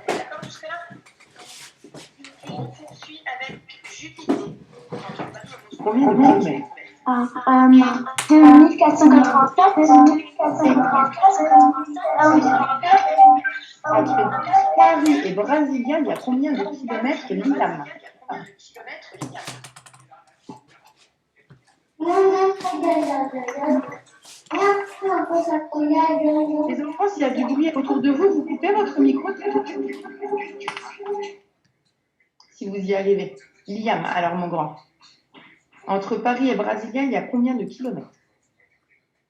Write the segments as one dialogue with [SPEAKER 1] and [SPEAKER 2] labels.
[SPEAKER 1] D'accord jusque-là? On poursuit avec Jupiter.
[SPEAKER 2] Combien de kilomètres?
[SPEAKER 3] 2487, 2487.
[SPEAKER 2] Entre Paris et Brasilia, il y a combien de kilomètres Liam? Les enfants, s'il y a du bruit autour de vous, vous coupez votre micro. Si vous y arrivez. Liam, alors mon grand. Entre Paris et Brasilia, il y a combien de kilomètres?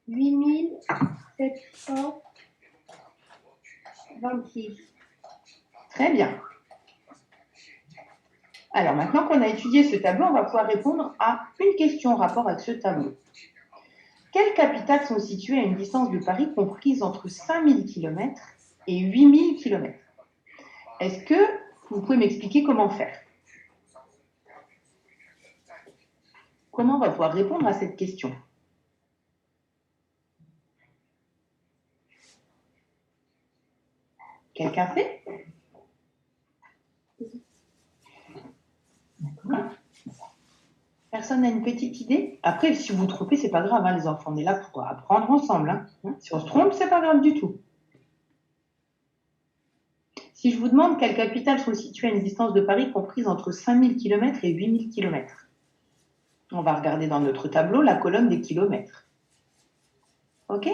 [SPEAKER 3] 8726.
[SPEAKER 2] Très bien. Alors, maintenant qu'on a étudié ce tableau, on va pouvoir répondre à une question en rapport avec ce tableau. Quelles capitales sont situées à une distance de Paris comprise entre 5000 km et 8000 km? Est-ce que vous pouvez m'expliquer comment faire? Comment on va pouvoir répondre à cette question? Quelqu'un sait? Personne n'a une petite idée? Après, si vous vous trompez, c'est pas grave, hein, les enfants. On est là pour apprendre ensemble. Hein. Si on se trompe, c'est pas grave du tout. Si je vous demande quelles capitales sont situées à une distance de Paris comprise entre 5000 km et 8000 km, on va regarder dans notre tableau la colonne des kilomètres. OK?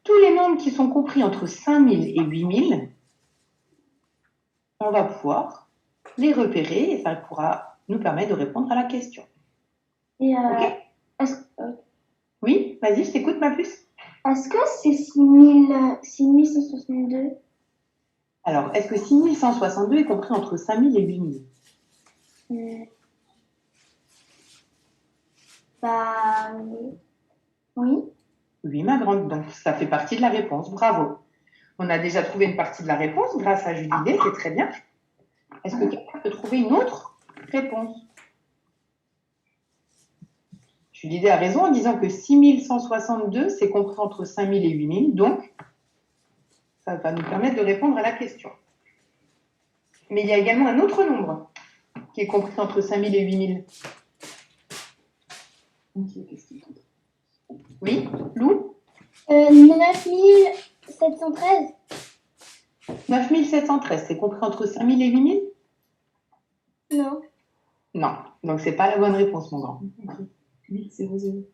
[SPEAKER 2] Tous les nombres qui sont compris entre 5000 et 8000, on va pouvoir les repérer et ça pourra nous permettre de répondre à la question.
[SPEAKER 3] Et
[SPEAKER 2] OK? Oui, vas-y, je t'écoute, ma puce.
[SPEAKER 3] est-ce que c'est 6162?
[SPEAKER 2] Alors, est-ce que 6162 est compris entre 5000 et 8000?
[SPEAKER 3] Bah oui.
[SPEAKER 2] Oui, ma grande, donc ça fait partie de la réponse. Bravo. On a déjà trouvé une partie de la réponse grâce à Julidé, c'est très bien. Est-ce que quelqu'un peut trouver une autre réponse? Julidé a raison en disant que 6162, c'est compris entre 5000 et 8000, donc ça va nous permettre de répondre à la question. Mais il y a également un autre nombre qui est compris entre 5000 et 8000. Oui, Lou?
[SPEAKER 3] 9713.
[SPEAKER 2] 9713, c'est compris entre 5000 et 8000?
[SPEAKER 3] Non.
[SPEAKER 2] Non, donc c'est pas la bonne réponse, mon grand.
[SPEAKER 3] Mais est-ce que j'ai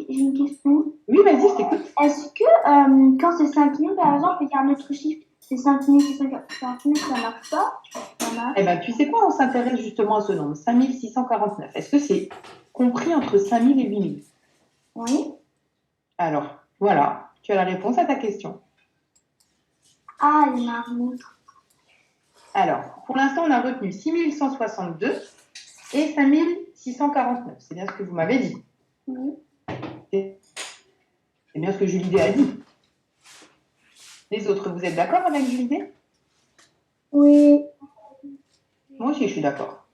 [SPEAKER 3] une question?
[SPEAKER 2] Oui, vas-y, je t'écoute.
[SPEAKER 3] Est-ce que quand c'est 5000 par exemple, il y a un autre chiffre, c'est 5649, ça marche pas? Ça marche.
[SPEAKER 2] Eh bien, tu sais quoi, on s'intéresse justement à ce nombre, 5649. Est-ce que c'est compris entre 5000 et 8000?
[SPEAKER 3] Oui.
[SPEAKER 2] Alors, voilà, tu as la réponse à ta question.
[SPEAKER 3] Ah, il y en a un autre.
[SPEAKER 2] Alors, pour l'instant, on a retenu 6162 et 5649. C'est bien ce que vous m'avez dit.
[SPEAKER 3] Oui.
[SPEAKER 2] C'est bien ce que Julidé a dit. Les autres, vous êtes d'accord avec Julidé?
[SPEAKER 3] Oui.
[SPEAKER 2] Moi aussi, je suis d'accord.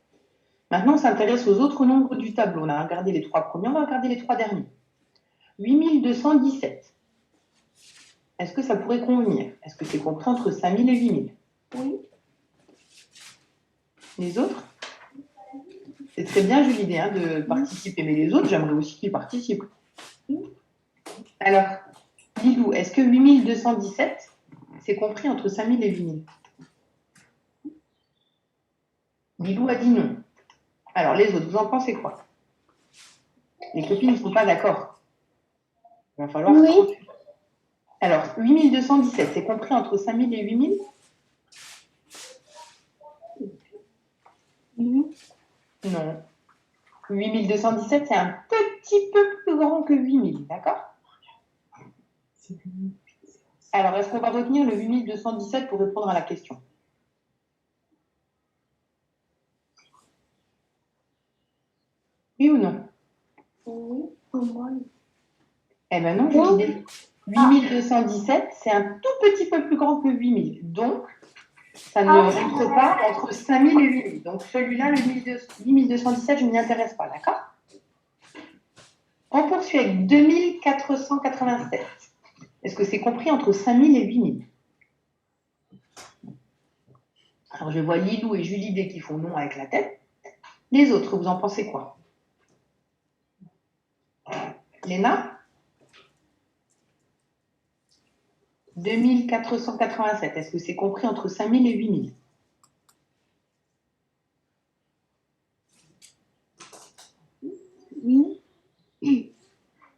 [SPEAKER 2] Maintenant, on s'intéresse aux autres nombres du tableau. On a regardé les 3 premiers, on va regarder les 3 derniers. 8217. Est-ce que ça pourrait convenir? Est-ce que c'est compris entre 5000 et 8000?
[SPEAKER 3] Oui.
[SPEAKER 2] Les autres? C'est très bien, Julidé, hein, de participer. Mais les autres, j'aimerais aussi qu'ils participent. Alors, Lilou, est-ce que 8217, c'est compris entre 5000 et 8000? Lilou a dit non. Alors, les autres, vous en pensez quoi? Les copines ne sont pas d'accord. Il va falloir...
[SPEAKER 3] Oui.
[SPEAKER 2] Alors, 8217, c'est compris entre 5000 et 8000?
[SPEAKER 3] Oui.
[SPEAKER 2] Non. 8217, c'est un petit peu plus grand que 8000, d'accord? Alors, est-ce qu'on va retenir le 8217 pour répondre à la question? Oui ou non?
[SPEAKER 3] Oui, pour moi.
[SPEAKER 2] Eh bien non, Julie. 8217, c'est un tout petit peu plus grand que 8000. Donc, Ça ne rentre pas entre 5000 et 8000. Donc celui-là, le 8217, je ne m'y intéresse pas, d'accord? On poursuit avec 2487. Est-ce que c'est compris entre 5000 et 8000? Alors je vois Lilou et Julie D qui font non avec la tête. Les autres, vous en pensez quoi? Léna? 2487, est-ce que c'est compris entre 5000 et 8000?
[SPEAKER 3] Oui.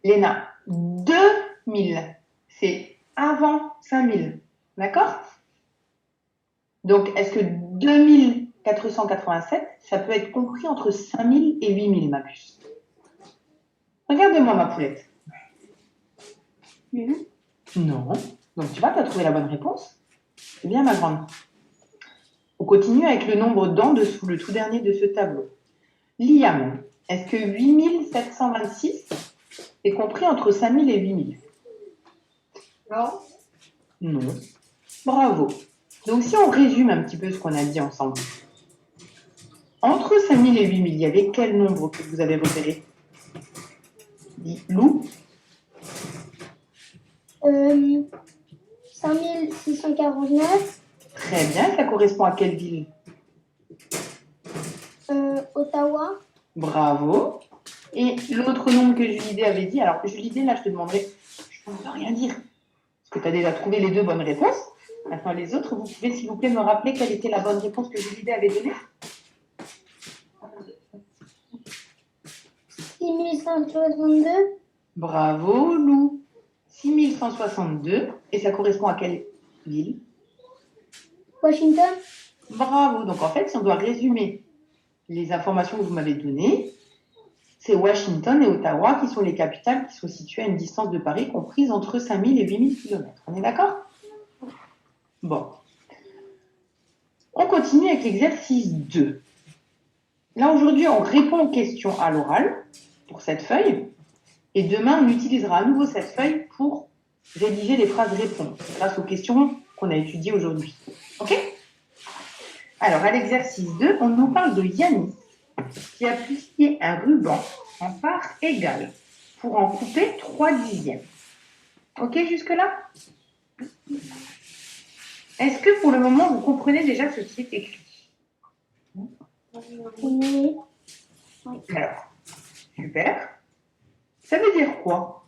[SPEAKER 2] Léna, 2000, c'est avant 5000, d'accord? Donc, est-ce que 2487, ça peut être compris entre 5000 et 8000, ma puce? Regarde-moi, ma poulette. Non. Donc, tu vois, tu as trouvé la bonne réponse. C'est bien, ma grande. On continue avec le nombre d'en dessous, le tout dernier de ce tableau. Liam, est-ce que 8726 est compris entre 5000 et 8000?
[SPEAKER 3] Non.
[SPEAKER 2] Non. Bravo. Donc, si on résume un petit peu ce qu'on a dit ensemble. Entre 5000 et 8000, il y avait quel nombre que vous avez repéré? Lou?
[SPEAKER 3] 5649.
[SPEAKER 2] Très bien. Ça correspond à quelle ville?
[SPEAKER 3] Ottawa.
[SPEAKER 2] Bravo. Et l'autre nombre que Julie D avait dit, alors Julie D, là, je te demanderai, je ne peux rien dire, parce que tu as déjà trouvé les deux bonnes réponses. Maintenant, les autres, vous pouvez, s'il vous plaît, me rappeler quelle était la bonne réponse que Julie D avait donnée?
[SPEAKER 3] 6162.
[SPEAKER 2] Bravo, Lou. 6162. Et ça correspond à quelle ville?
[SPEAKER 3] Washington.
[SPEAKER 2] Bravo. Donc, en fait, si on doit résumer les informations que vous m'avez données, c'est Washington et Ottawa qui sont les capitales qui sont situées à une distance de Paris comprise entre 5000 et 8000 km. On est d'accord? Bon. On continue avec l'exercice 2. Là, aujourd'hui, on répond aux questions à l'oral pour cette feuille. Et demain, on utilisera à nouveau cette feuille pour rédiger les phrases réponses grâce aux questions qu'on a étudiées aujourd'hui. OK? Alors, à l'exercice 2, on nous parle de Yannis qui a plié un ruban en parts égales pour en couper 3/10. OK jusque-là? Est-ce que pour le moment, vous comprenez déjà ce qui est écrit?
[SPEAKER 3] Oui.
[SPEAKER 2] Alors, super. Ça veut dire quoi,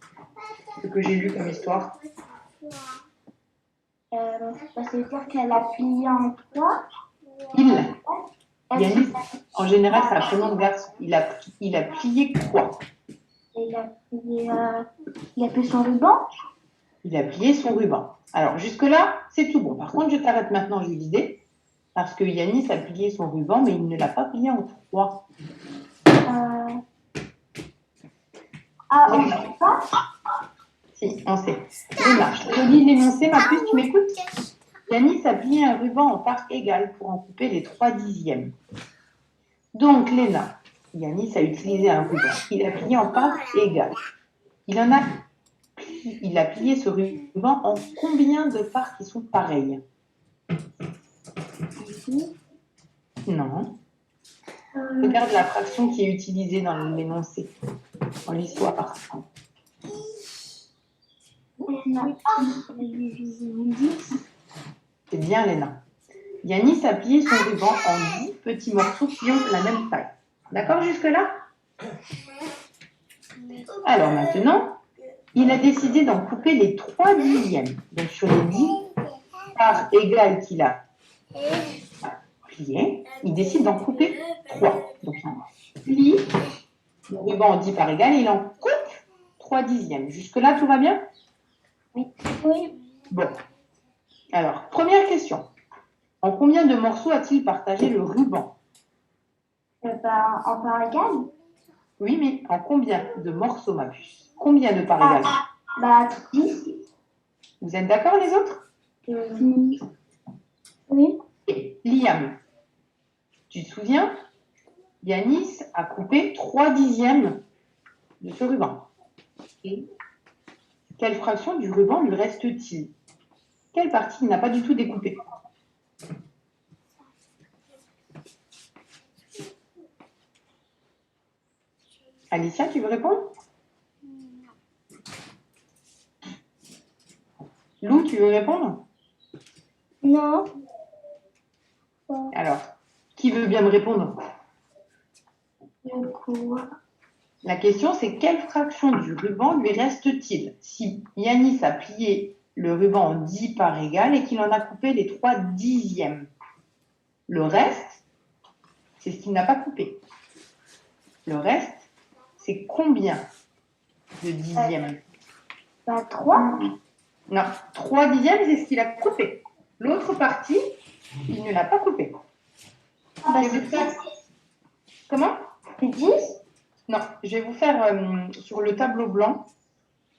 [SPEAKER 2] ce que j'ai lu comme histoire?
[SPEAKER 3] Ça veut dire qu'elle a plié en trois.
[SPEAKER 2] Yannis, en général, c'est un prénom de garçon. Il a plié quoi?
[SPEAKER 3] Il a plié son ruban.
[SPEAKER 2] Il a plié son ruban. Alors, jusque-là, c'est tout bon. Par contre, je t'arrête maintenant, Julie D, parce que Yannis a plié son ruban, mais il ne l'a pas plié en trois.
[SPEAKER 3] On ne sait pas.
[SPEAKER 2] Si, on sait. Léna, je te lis l'énoncé, ma puce, tu m'écoutes? Yannis a plié un ruban en parts égales pour en couper les 3/10. Donc, Léna, Yannis a utilisé un ruban. Il a plié en parts égales. Il a plié ce ruban en combien de parts qui sont pareilles? Non. Regarde la fraction qui est utilisée dans l'énoncé, dans l'histoire. C'est bien, Léna. Yannis a plié son ruban en 10 petits morceaux qui ont la même taille. D'accord jusque-là? Alors maintenant, il a décidé d'en couper les 3/10. Donc sur les 10 parts égales qu'il a pliées, il décide d'en couper 3. Donc il plie le ruban en 10 parts égales et il en coupe 3/10. Jusque-là, tout va bien?
[SPEAKER 3] Oui.
[SPEAKER 2] Bon. Alors, première question. En combien de morceaux a-t-il partagé le ruban?
[SPEAKER 3] En parts égales.
[SPEAKER 2] Oui, mais en combien de morceaux, ma puce? Combien de parts égales?
[SPEAKER 3] 10.
[SPEAKER 2] Vous êtes d'accord, les autres?
[SPEAKER 3] Oui.
[SPEAKER 2] Et Liam, tu te souviens? Yannis a coupé 3/10 de ce ruban. Et quelle fraction du ruban lui reste-t-il? Quelle partie il n'a pas du tout découpée? Alicia, tu veux répondre? Lou, tu veux répondre?
[SPEAKER 3] Non.
[SPEAKER 2] Alors, qui veut bien me répondre?
[SPEAKER 3] Quoi?
[SPEAKER 2] La question, c'est quelle fraction du ruban lui reste-t-il si Yanis a plié le ruban en 10 parts égales et qu'il en a coupé les 3 dixièmes? Le reste, c'est ce qu'il n'a pas coupé. Le reste, c'est combien de dixièmes?
[SPEAKER 3] 3.
[SPEAKER 2] Non, 3 dixièmes, c'est ce qu'il a coupé. L'autre partie, il ne l'a pas coupé.
[SPEAKER 3] Bah,
[SPEAKER 2] Je vais
[SPEAKER 3] c'est
[SPEAKER 2] vous faire- Comment?
[SPEAKER 3] C'est 10.
[SPEAKER 2] Non, je vais vous faire sur le tableau blanc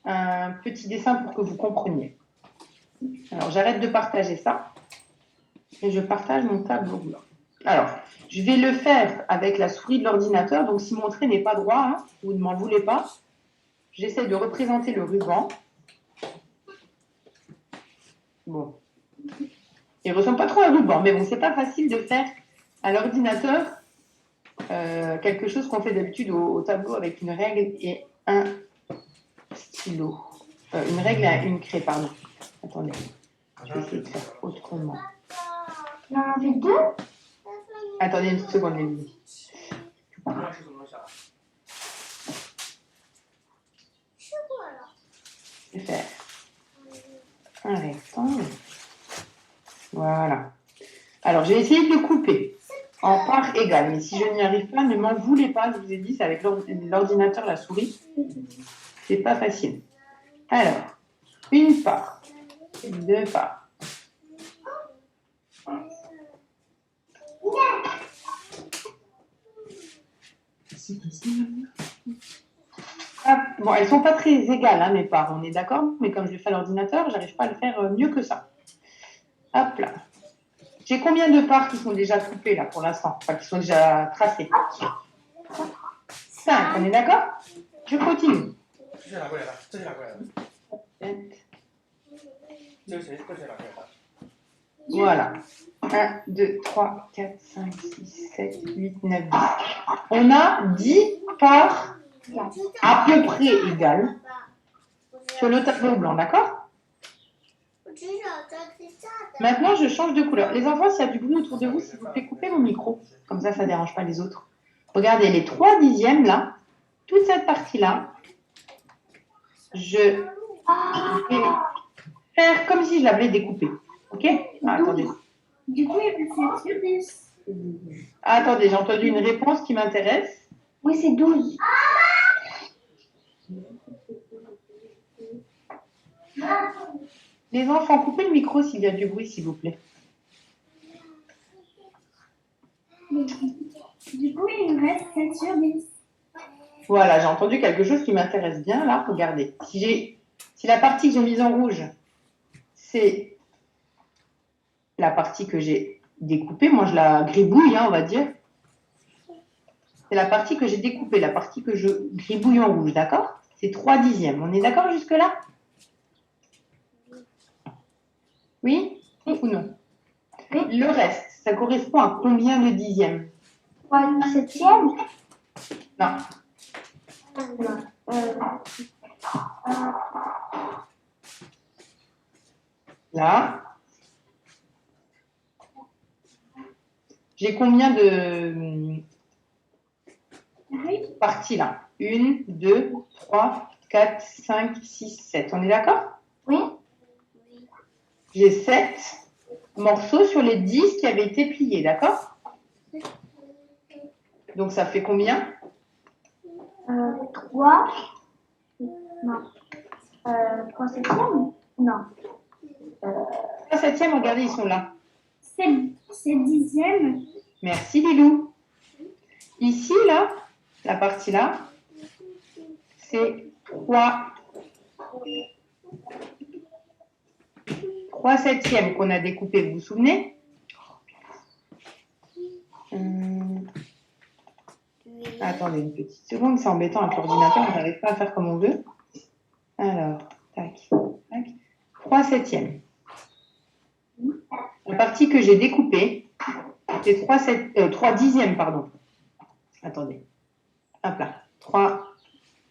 [SPEAKER 2] un petit dessin pour que vous compreniez. Alors, j'arrête de partager ça et je partage mon tableau blanc. Alors, je vais le faire avec la souris de l'ordinateur. Donc, si mon trait n'est pas droit, hein, vous ne m'en voulez pas. J'essaie de représenter le ruban. Bon. Il ne ressemble pas trop à un ruban, mais bon, c'est pas facile de faire à l'ordinateur quelque chose qu'on fait d'habitude au tableau avec une règle et un stylo. Une règle et une craie, pardon. Attendez, je vais essayer de faire autrement.
[SPEAKER 3] On en a fait 2.
[SPEAKER 2] Attendez une petite seconde, les amis. Je vais faire un rectangle. Voilà. Alors, j'ai essayé de le couper en parts égales, mais si je n'y arrive pas, ne m'en voulez pas. Je vous ai dit, c'est avec l'ordinateur, la souris. C'est pas facile. Alors, une part, 2 parts. Ah, bon, elles sont pas très égales, hein, mes parts, on est d'accord, mais comme je le fais à l'ordinateur, j'arrive pas à le faire mieux que ça. Hop là. J'ai combien de parts qui sont déjà coupées là pour l'instant, enfin qui sont déjà tracées? 5, on est d'accord? Je continue. Voilà. 1, 2, 3, 4, 5, 6, 7, 8, 9, 10. On a 10 parts à peu près égales sur le tableau blanc, d'accord? Maintenant, je change de couleur. Les enfants, s'il y a du bruit autour de vous, s'il vous plaît, coupez mon micro. Comme ça ne dérange pas les autres. Regardez, les 3 dixièmes, là, toute cette partie-là, je vais faire comme si je l'avais découpée. OK? Attendez.
[SPEAKER 3] Du coup, il c'est sur 10.
[SPEAKER 2] Attendez, j'ai entendu une réponse qui m'intéresse.
[SPEAKER 3] Oui, c'est 12.
[SPEAKER 2] Les enfants, coupez le micro s'il y a du bruit, s'il vous plaît.
[SPEAKER 3] Du coup, il me reste 7 sur 10.
[SPEAKER 2] Voilà, j'ai entendu quelque chose qui m'intéresse bien, là. Regardez. Si la partie que j'ai mise en rouge, c'est la partie que j'ai découpée, moi je la gribouille, hein, on va dire. C'est la partie que j'ai découpée, la partie que je gribouille en rouge, d'accord? C'est 3 dixièmes. On est d'accord jusque-là? Oui ou non?
[SPEAKER 3] Oui.
[SPEAKER 2] Le reste, ça correspond à combien de dixièmes?
[SPEAKER 3] 3 septième.
[SPEAKER 2] Non. Là. J'ai combien de parties là? 1, 2, 3, 4, 5, 6, 7. On est d'accord?
[SPEAKER 3] Oui.
[SPEAKER 2] J'ai 7 morceaux sur les 10 qui avaient été pliés, d'accord? Donc ça fait combien?
[SPEAKER 3] 3. Non. 3 septièmes? Non.
[SPEAKER 2] 3 septièmes, regardez, ils sont là.
[SPEAKER 3] 7 dixièmes.
[SPEAKER 2] Merci Lilou. Ici, là, la partie là, c'est 3 septièmes qu'on a découpés, vous vous souvenez? Attendez une petite seconde, c'est embêtant avec l'ordinateur, on n'arrive pas à faire comme on veut. Alors, tac, tac. 3 septièmes. La partie que j'ai découpée, c'est 3 dixièmes, pardon. Attendez. Hop là. 3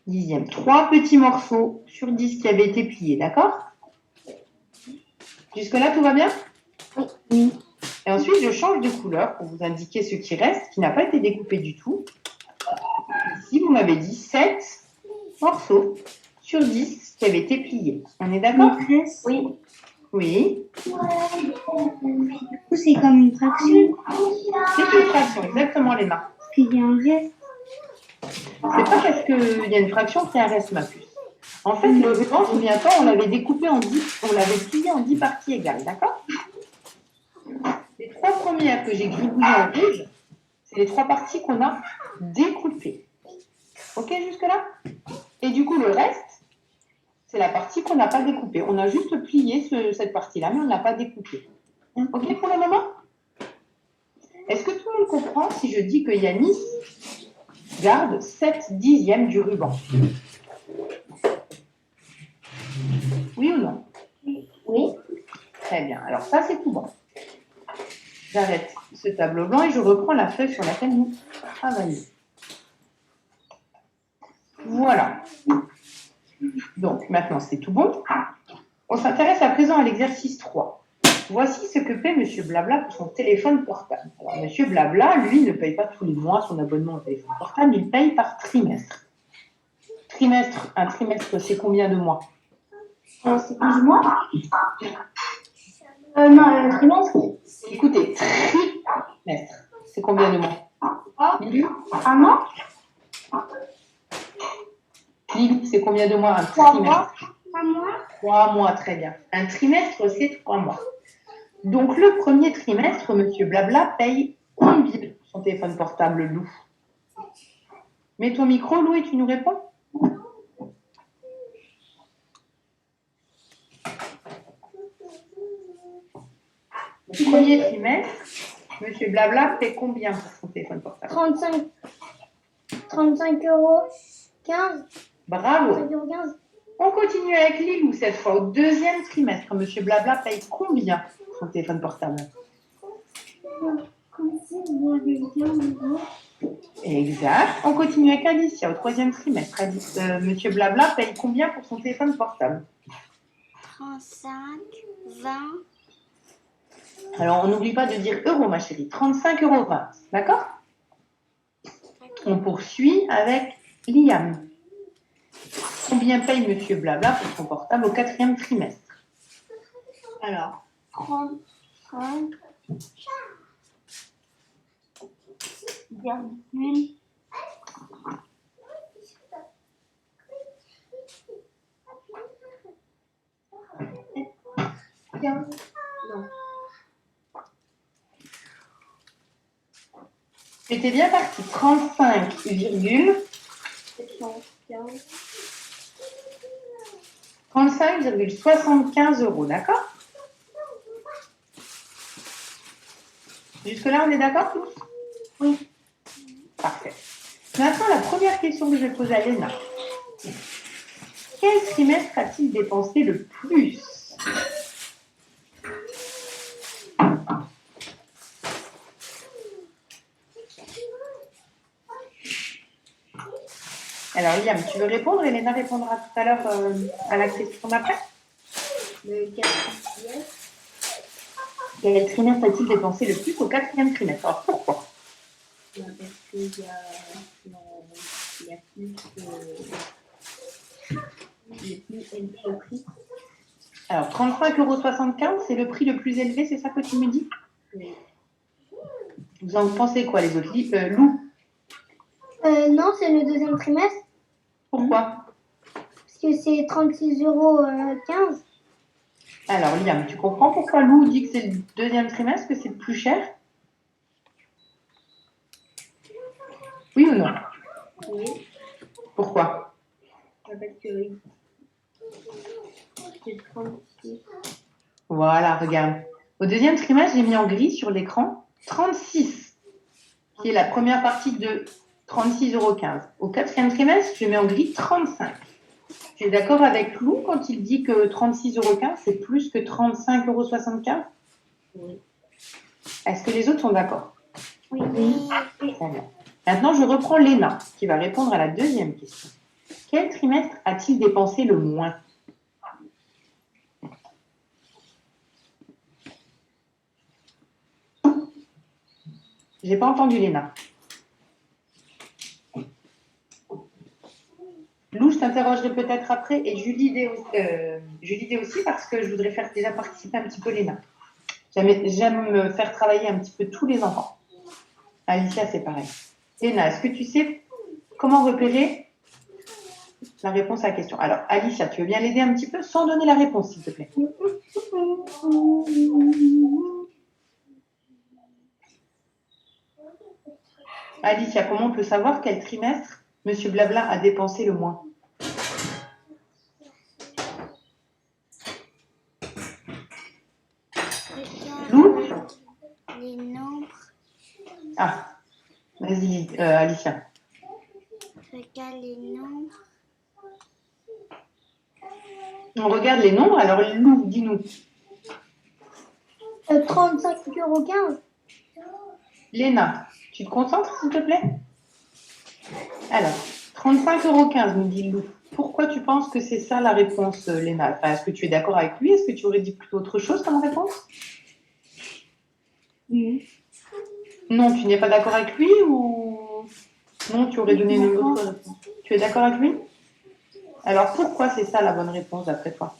[SPEAKER 2] dixièmes. 3 petits morceaux sur 10 qui avaient été pliés, d'accord? Jusque-là, tout va bien?
[SPEAKER 3] Oui.
[SPEAKER 2] Et ensuite, je change de couleur pour vous indiquer ce qui reste, qui n'a pas été découpé du tout. Ici, vous m'avez dit 7 morceaux sur 10 qui avaient été pliés. On est d'accord?
[SPEAKER 3] Maîtresse. Oui.
[SPEAKER 2] Oui.
[SPEAKER 3] Du coup, c'est comme une fraction.
[SPEAKER 2] C'est une fraction, exactement, Léna.
[SPEAKER 3] Parce qu'il y a un geste.
[SPEAKER 2] C'est pas parce qu'il y a une fraction qu'il y a un reste, ma puce. En fait, le ruban, souviens-toi, on l'avait découpé en 10, on l'avait plié en 10 parties égales, d'accord? Les 3 premières que j'ai gribouillées en rouge, c'est les 3 parties qu'on a découpées. Ok, jusque-là? Et du coup, le reste, c'est la partie qu'on n'a pas découpée. On a juste plié cette partie-là, mais on ne l'a pas découpée. Ok pour le moment? Est-ce que tout le monde comprend si je dis que Yanis garde 7 dixièmes du ruban? Oui ou non?
[SPEAKER 3] Oui.
[SPEAKER 2] Très bien. Alors ça, c'est tout bon. J'arrête ce tableau blanc et je reprends la feuille sur laquelle nous travaillons. Voilà. Donc, maintenant, c'est tout bon. On s'intéresse à présent à l'exercice 3. Voici ce que paie M. Blabla pour son téléphone portable. Alors, M. Blabla, lui, ne paye pas tous les mois son abonnement au téléphone portable, il paye par trimestre. Un trimestre, c'est combien de mois?
[SPEAKER 3] C'est 12 mois. Non, trimestre.
[SPEAKER 2] Écoutez, trimestre, c'est combien de mois?
[SPEAKER 3] Un an.
[SPEAKER 2] Lily, c'est combien de mois un
[SPEAKER 3] 3
[SPEAKER 2] trimestre?
[SPEAKER 3] mois. Un mois.
[SPEAKER 2] 3 mois, très bien. Un trimestre, c'est 3 mois. Donc, le premier trimestre, M. Blabla paye combien pour son téléphone portable, Lou? Mets ton micro, Lou, et tu nous réponds. Le premier trimestre, M. Blabla paie combien pour son téléphone portable?
[SPEAKER 3] 35 euros 15.
[SPEAKER 2] Bravo.
[SPEAKER 3] 35 euros 15.
[SPEAKER 2] On continue avec Lilou cette fois. Au deuxième trimestre, M. Blabla paye combien pour son téléphone portable?
[SPEAKER 3] 36,15 euros.
[SPEAKER 2] Exact. On continue avec Alicia au troisième trimestre. M. Blabla paye combien pour son téléphone portable?
[SPEAKER 4] 35, 20,
[SPEAKER 2] Alors, on n'oublie pas de dire euros, ma chérie. 35,20 €. D'accord? On poursuit avec Liam. Combien paye M. Blabla pour son portable au quatrième trimestre?
[SPEAKER 3] Alors, 35. Virgule. Non.
[SPEAKER 2] C'était bien parti. 35,75 €, d'accord? Jusque-là, on est d'accord tous?
[SPEAKER 3] Oui.
[SPEAKER 2] Parfait. Maintenant, la première question que je vais poser à Léna. Quel trimestre a-t-il dépensé le plus? Alors, Liam, tu veux répondre? Et Léna répondra tout à l'heure à la question d'après.
[SPEAKER 3] Le quatrième.
[SPEAKER 2] Quel trimestre a-t-il dépensé le plus au quatrième trimestre? Alors, pourquoi?
[SPEAKER 3] Parce qu'il y a plus le prix.
[SPEAKER 2] Alors, 35,75 €, c'est le prix le plus élevé, c'est ça que tu me dis?
[SPEAKER 3] Oui.
[SPEAKER 2] Vous en pensez quoi, les autres? Lou,
[SPEAKER 3] Non, c'est le deuxième trimestre.
[SPEAKER 2] pourquoi?
[SPEAKER 3] Parce que c'est 36,15 euros.
[SPEAKER 2] Alors, Liam, tu comprends pourquoi Lou dit que c'est le deuxième trimestre, que c'est le plus cher? Oui ou non?
[SPEAKER 3] Oui.
[SPEAKER 2] Pourquoi?
[SPEAKER 3] Parce que c'est 36.
[SPEAKER 2] Voilà, regarde. Au deuxième trimestre, j'ai mis en gris sur l'écran 36, qui est la première partie de 36,15 €. Au quatrième trimestre, je mets en gris 35. Tu es d'accord avec Lou quand il dit que 36,15 €, c'est plus que 35,75 €?
[SPEAKER 3] Oui.
[SPEAKER 2] Est-ce que les autres sont d'accord?
[SPEAKER 3] Oui.
[SPEAKER 2] Très bien. Maintenant, je reprends Léna, qui va répondre à la deuxième question. Quel trimestre a-t-il dépensé le moins? J'ai pas entendu Léna. Lou, je t'interrogerai peut-être après, et Julie D aussi, parce que je voudrais faire déjà participer un petit peu Léna. J'aime me faire travailler un petit peu tous les enfants. Alicia, c'est pareil. Léna, est-ce que tu sais comment repérer la réponse à la question? Alors, Alicia, tu veux bien l'aider un petit peu sans donner la réponse, s'il te plaît? Alicia, comment on peut savoir quel trimestre Monsieur Blabla a dépensé le moins? Lou?
[SPEAKER 4] Les nombres.
[SPEAKER 2] Ah, vas-y, Alicia.
[SPEAKER 4] Regarde les nombres.
[SPEAKER 2] On regarde les nombres, alors Lou, dis-nous.
[SPEAKER 3] 35,15 €.
[SPEAKER 2] Léna, tu te concentres, s'il te plaît? Alors, 35,15 € nous dit Lou. Pourquoi tu penses que c'est ça la réponse, Léna? Enfin, est-ce que tu es d'accord avec lui? Est-ce que tu aurais dit plutôt autre chose comme réponse? Non, tu n'es pas d'accord avec lui ou non, tu aurais donné une autre réponse? Tu es d'accord avec lui? Alors, pourquoi c'est ça la bonne réponse d'après toi?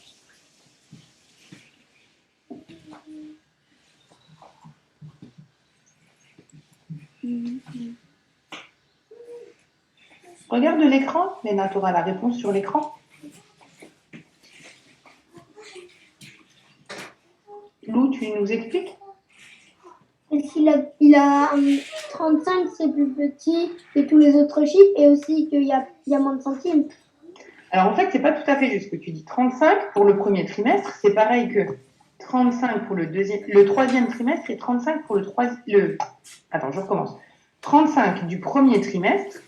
[SPEAKER 2] Regarde l'écran, Léna, tu auras la réponse sur l'écran. Lou, tu nous expliques?
[SPEAKER 3] Parce qu'il a 35, c'est plus petit que tous les autres chiffres et aussi qu'il y a moins de centimes.
[SPEAKER 2] Alors en fait, c'est pas tout à fait juste ce que tu dis. 35 pour le premier trimestre, c'est pareil que 35 pour le troisième trimestre et 35 pour Attends, je recommence. 35 du premier trimestre,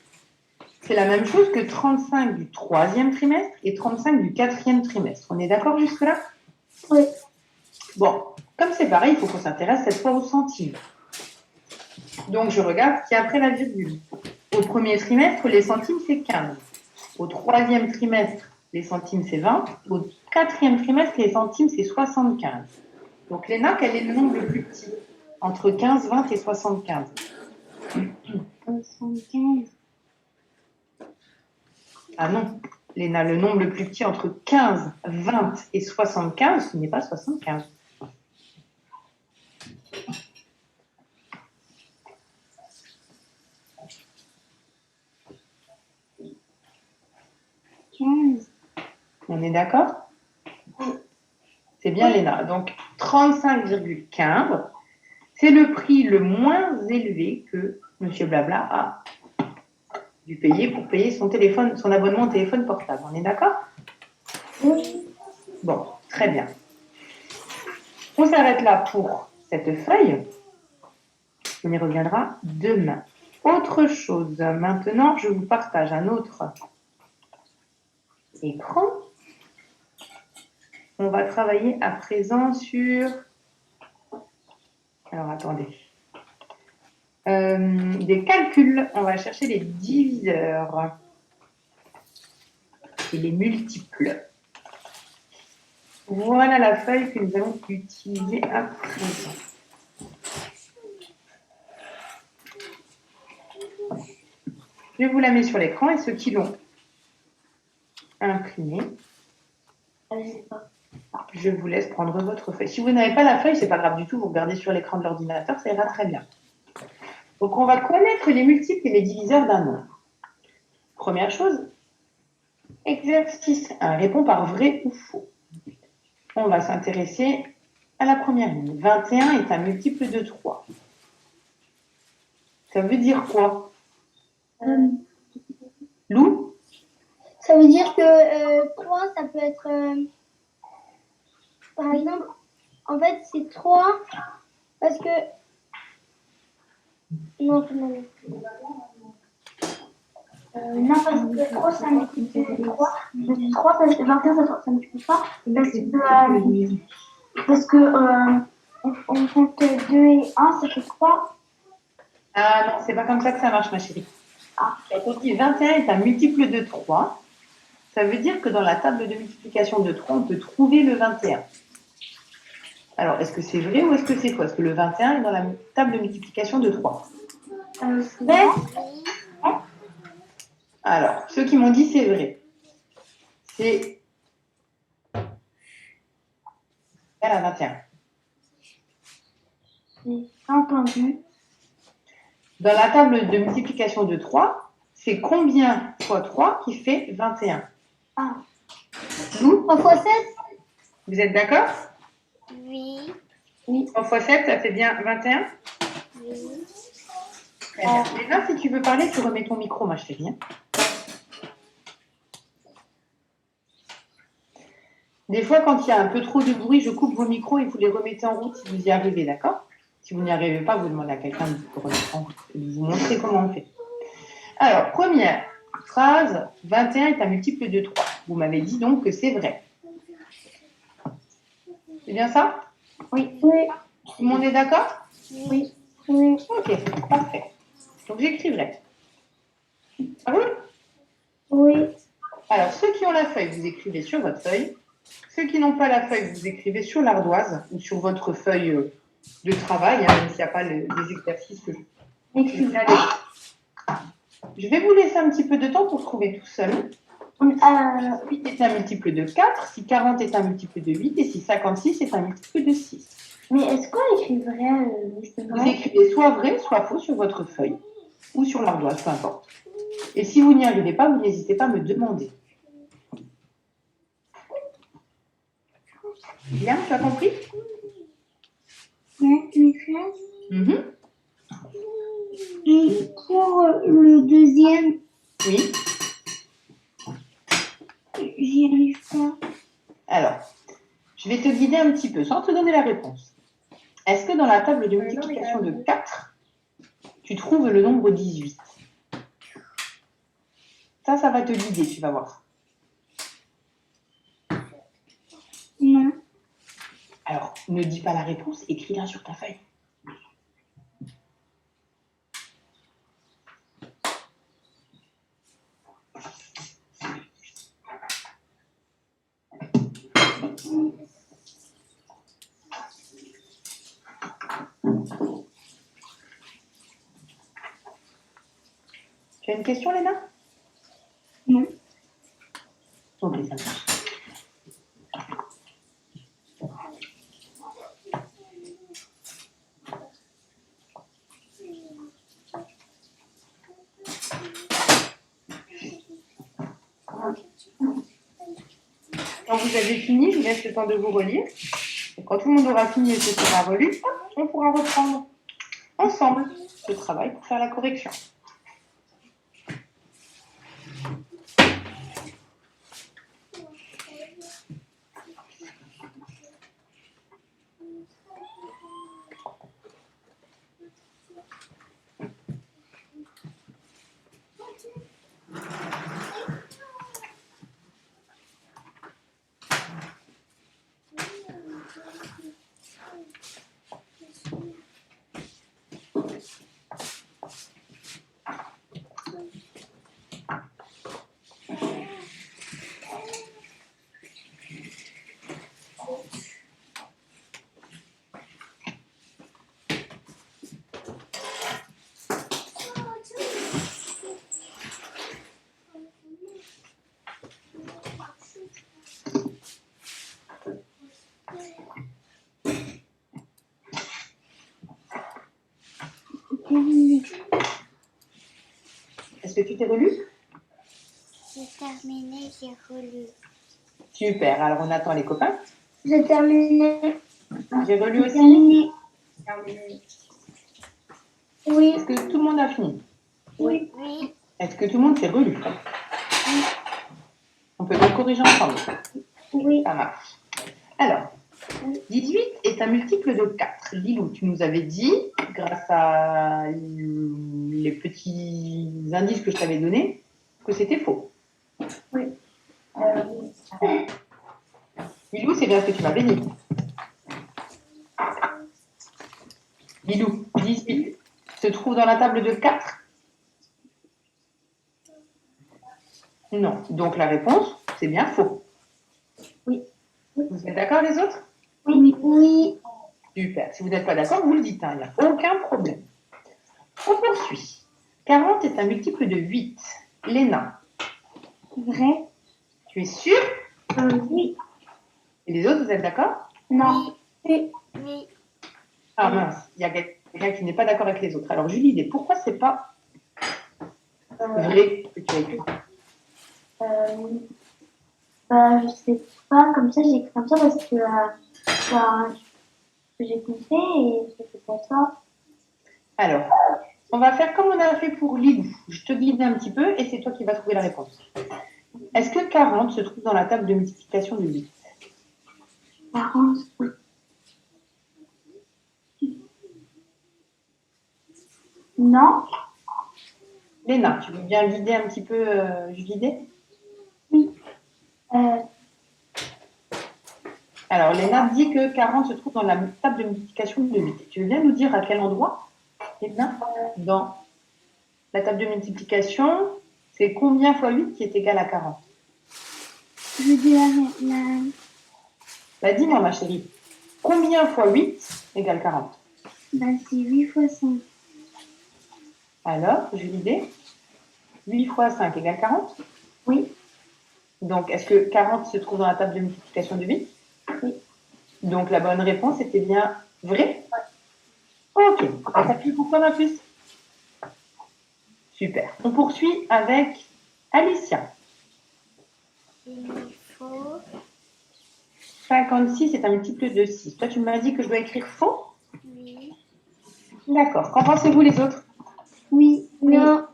[SPEAKER 2] c'est la même chose que 35 du troisième trimestre et 35 du quatrième trimestre. On est d'accord jusque-là?
[SPEAKER 3] Oui.
[SPEAKER 2] Bon, comme c'est pareil, il faut qu'on s'intéresse cette fois aux centimes. Donc je regarde ce qu'il y a après la virgule. Au premier trimestre, les centimes, c'est 15. Au troisième trimestre, les centimes, c'est 20. Au quatrième trimestre, les centimes, c'est 75. Donc, Léna, quel est le nombre le plus petit entre 15, 20 et 75?
[SPEAKER 3] 75.
[SPEAKER 2] Ah non, Léna, le nombre le plus petit entre 15, 20 et 75, ce n'est pas 75. On est d'accord? C'est bien, Léna. Donc, 35,15, c'est le prix le moins élevé que M. Blabla a dû payer pour payer son abonnement au téléphone portable. On est d'accord?
[SPEAKER 3] Oui.
[SPEAKER 2] Bon, très bien. On s'arrête là pour cette feuille. On y reviendra demain. Autre chose, maintenant, je vous partage un autre écran. On va travailler à présent sur... Alors, attendez. Des calculs. On va chercher les diviseurs et les multiples. Voilà la feuille que nous allons utiliser à présent. Je vous la mets sur l'écran et ceux qui l'ont imprimée, je vous laisse prendre votre feuille. Si vous n'avez pas la feuille, c'est pas grave du tout, vous regardez sur l'écran de l'ordinateur, ça ira très bien. Donc, on va connaître les multiples et les diviseurs d'un nombre. Première chose, exercice 1, réponds par vrai ou faux. On va s'intéresser à la première ligne. 21 est un multiple de 3. Ça veut dire quoi? Lou?
[SPEAKER 3] Ça veut dire que 3, ça peut être... par exemple, en fait, c'est 3 parce que... Non, non. Non, parce que 3, ça multiplie 3. 3, ça fait 21, ça ne multiplie pas. Parce que on compte 2 et 1, ça fait 3.
[SPEAKER 2] Ah non, c'est pas comme ça que ça marche, ma chérie. Quand on dit 21 est un multiple de 3, ça veut dire que dans la table de multiplication de 3, on peut trouver le 21. Alors, est-ce que c'est vrai ou est-ce que c'est faux? Est-ce que le 21 est dans la table de multiplication de 3?
[SPEAKER 3] Vrai.
[SPEAKER 2] Alors, ceux qui m'ont dit c'est vrai, c'est égal à 21.
[SPEAKER 3] J'ai pas entendu.
[SPEAKER 2] Dans la table de multiplication de 3, c'est combien fois 3 qui fait 21?
[SPEAKER 3] Ah.
[SPEAKER 2] Lou,
[SPEAKER 3] 3 fois 7.
[SPEAKER 2] vous êtes d'accord?
[SPEAKER 4] Oui.
[SPEAKER 2] 3 fois 7, ça fait bien 21?
[SPEAKER 4] Oui.
[SPEAKER 2] Très bien. Léna, si tu veux parler, tu remets ton micro, moi je fais rien. Des fois, quand il y a un peu trop de bruit, je coupe vos micros et vous les remettez en route si vous y arrivez, d'accord? Si vous n'y arrivez pas, vous demandez à quelqu'un de vous remettre en route et de vous montrer comment on fait. Alors, première phrase, 21 est un multiple de 3. Vous m'avez dit donc que c'est vrai. C'est bien ça?
[SPEAKER 3] Oui.
[SPEAKER 2] Tout le monde est d'accord?
[SPEAKER 3] Oui. Oui.
[SPEAKER 2] Ok, parfait. Donc j'écris vrai. Ah oui?
[SPEAKER 3] Oui.
[SPEAKER 2] Alors, ceux qui ont la feuille, vous écrivez sur votre feuille. Ceux qui n'ont pas la feuille, vous écrivez sur l'ardoise ou sur votre feuille de travail, hein, même s'il n'y a pas les exercices que je vais aller. Je vais vous laisser un petit peu de temps pour trouver tout seul. 8 est un multiple de 4, si 40 est un multiple de 8 et si 56 est un multiple de 6.
[SPEAKER 3] Mais est-ce qu'on écrit vrai
[SPEAKER 2] Vous écrivez soit vrai, soit faux sur votre feuille ou sur l'ardoise, peu importe. Et si vous n'y arrivez pas, vous n'hésitez pas à me demander. Bien, tu as compris?
[SPEAKER 3] Oui, maîtresse.
[SPEAKER 2] Et
[SPEAKER 3] pour le deuxième,
[SPEAKER 2] oui.
[SPEAKER 3] j'y arrive pas.
[SPEAKER 2] Alors, je vais te guider un petit peu sans te donner la réponse. Est-ce que dans la table de multiplication de 4, tu trouves le nombre 18? Ça va te guider, tu vas voir.
[SPEAKER 3] Non.
[SPEAKER 2] Alors, ne dis pas la réponse, écris-la sur ta feuille. Tu as une question, Léna?
[SPEAKER 3] Non.
[SPEAKER 2] Ok, ça marche. Quand vous avez fini, je vous laisse le temps de vous relire. Et quand tout le monde aura fini et ce sera relu, hop, on pourra reprendre ensemble ce travail pour faire la correction. Est-ce que tu t'es relu?
[SPEAKER 4] J'ai terminé, j'ai relu.
[SPEAKER 2] Super, alors on attend les copains.
[SPEAKER 3] J'ai terminé.
[SPEAKER 2] J'ai relu aussi.
[SPEAKER 3] Terminé. Oui.
[SPEAKER 2] Est-ce que tout le monde a fini?
[SPEAKER 3] Oui.
[SPEAKER 4] Oui.
[SPEAKER 2] Est-ce que tout le monde s'est relu? On peut donc corriger ensemble.
[SPEAKER 3] Oui.
[SPEAKER 2] Ça marche. Alors, 18 est un multiple de 4. Lilou, tu nous avais dit, grâce à les petits indices que je t'avais donnés, que c'était faux.
[SPEAKER 3] Oui.
[SPEAKER 2] Lilou, c'est bien ce que tu m'avais dit. Lilou, 18, se trouve dans la table de 4? Non. Donc la réponse, c'est bien faux.
[SPEAKER 3] Oui.
[SPEAKER 2] Vous êtes d'accord les autres?
[SPEAKER 3] Oui. Oui.
[SPEAKER 2] Super. Si vous n'êtes pas d'accord, vous le dites, hein, il n'y a aucun problème. On poursuit. 40 est un multiple de 8. Léna,
[SPEAKER 3] Vrai.
[SPEAKER 2] tu es sûre?
[SPEAKER 3] Oui.
[SPEAKER 2] Et les autres, vous êtes d'accord?
[SPEAKER 3] Non. Oui.
[SPEAKER 4] Oui.
[SPEAKER 2] Ah mince, il y a quelqu'un qui n'est pas d'accord avec les autres. Alors Julie, pourquoi c'est pas vrai que tu as écrit?
[SPEAKER 3] Je sais pas, comme ça j'ai écrit comme ça parce que j'ai compté et c'était pas ça.
[SPEAKER 2] Alors, on va faire comme on a fait pour Lilou. Je te guide un petit peu et c'est toi qui vas trouver la réponse. Est-ce que 40 se trouve dans la table de multiplication de 8?
[SPEAKER 3] 40. Non.
[SPEAKER 2] Léna, tu veux bien guider un petit peu Julie?
[SPEAKER 3] Oui.
[SPEAKER 2] Alors, Léna dit que 40 se trouve dans la table de multiplication de 8. Tu veux bien nous dire à quel endroit? Léna, dans la table de multiplication, c'est combien fois 8 qui est égal à 40?
[SPEAKER 3] Je dis
[SPEAKER 2] Bah, dis-moi, ma chérie, combien fois 8 égale 40?
[SPEAKER 3] c'est 8 fois 5.
[SPEAKER 2] Alors, Julie, 8 fois 5 égale 40?
[SPEAKER 3] Oui.
[SPEAKER 2] Donc, est-ce que 40 se trouve dans la table de multiplication de 8?
[SPEAKER 3] Oui.
[SPEAKER 2] Donc, la bonne réponse était bien vraie? Ok. Ça s'appuie pour quoi, ma puce? Super. On poursuit avec Alicia.
[SPEAKER 4] Il faut
[SPEAKER 2] 56 est un multiple de 6. Toi, tu m'as dit que je dois écrire faux?
[SPEAKER 4] oui.
[SPEAKER 2] D'accord. Qu'en pensez-vous, les autres?
[SPEAKER 3] Oui. Non.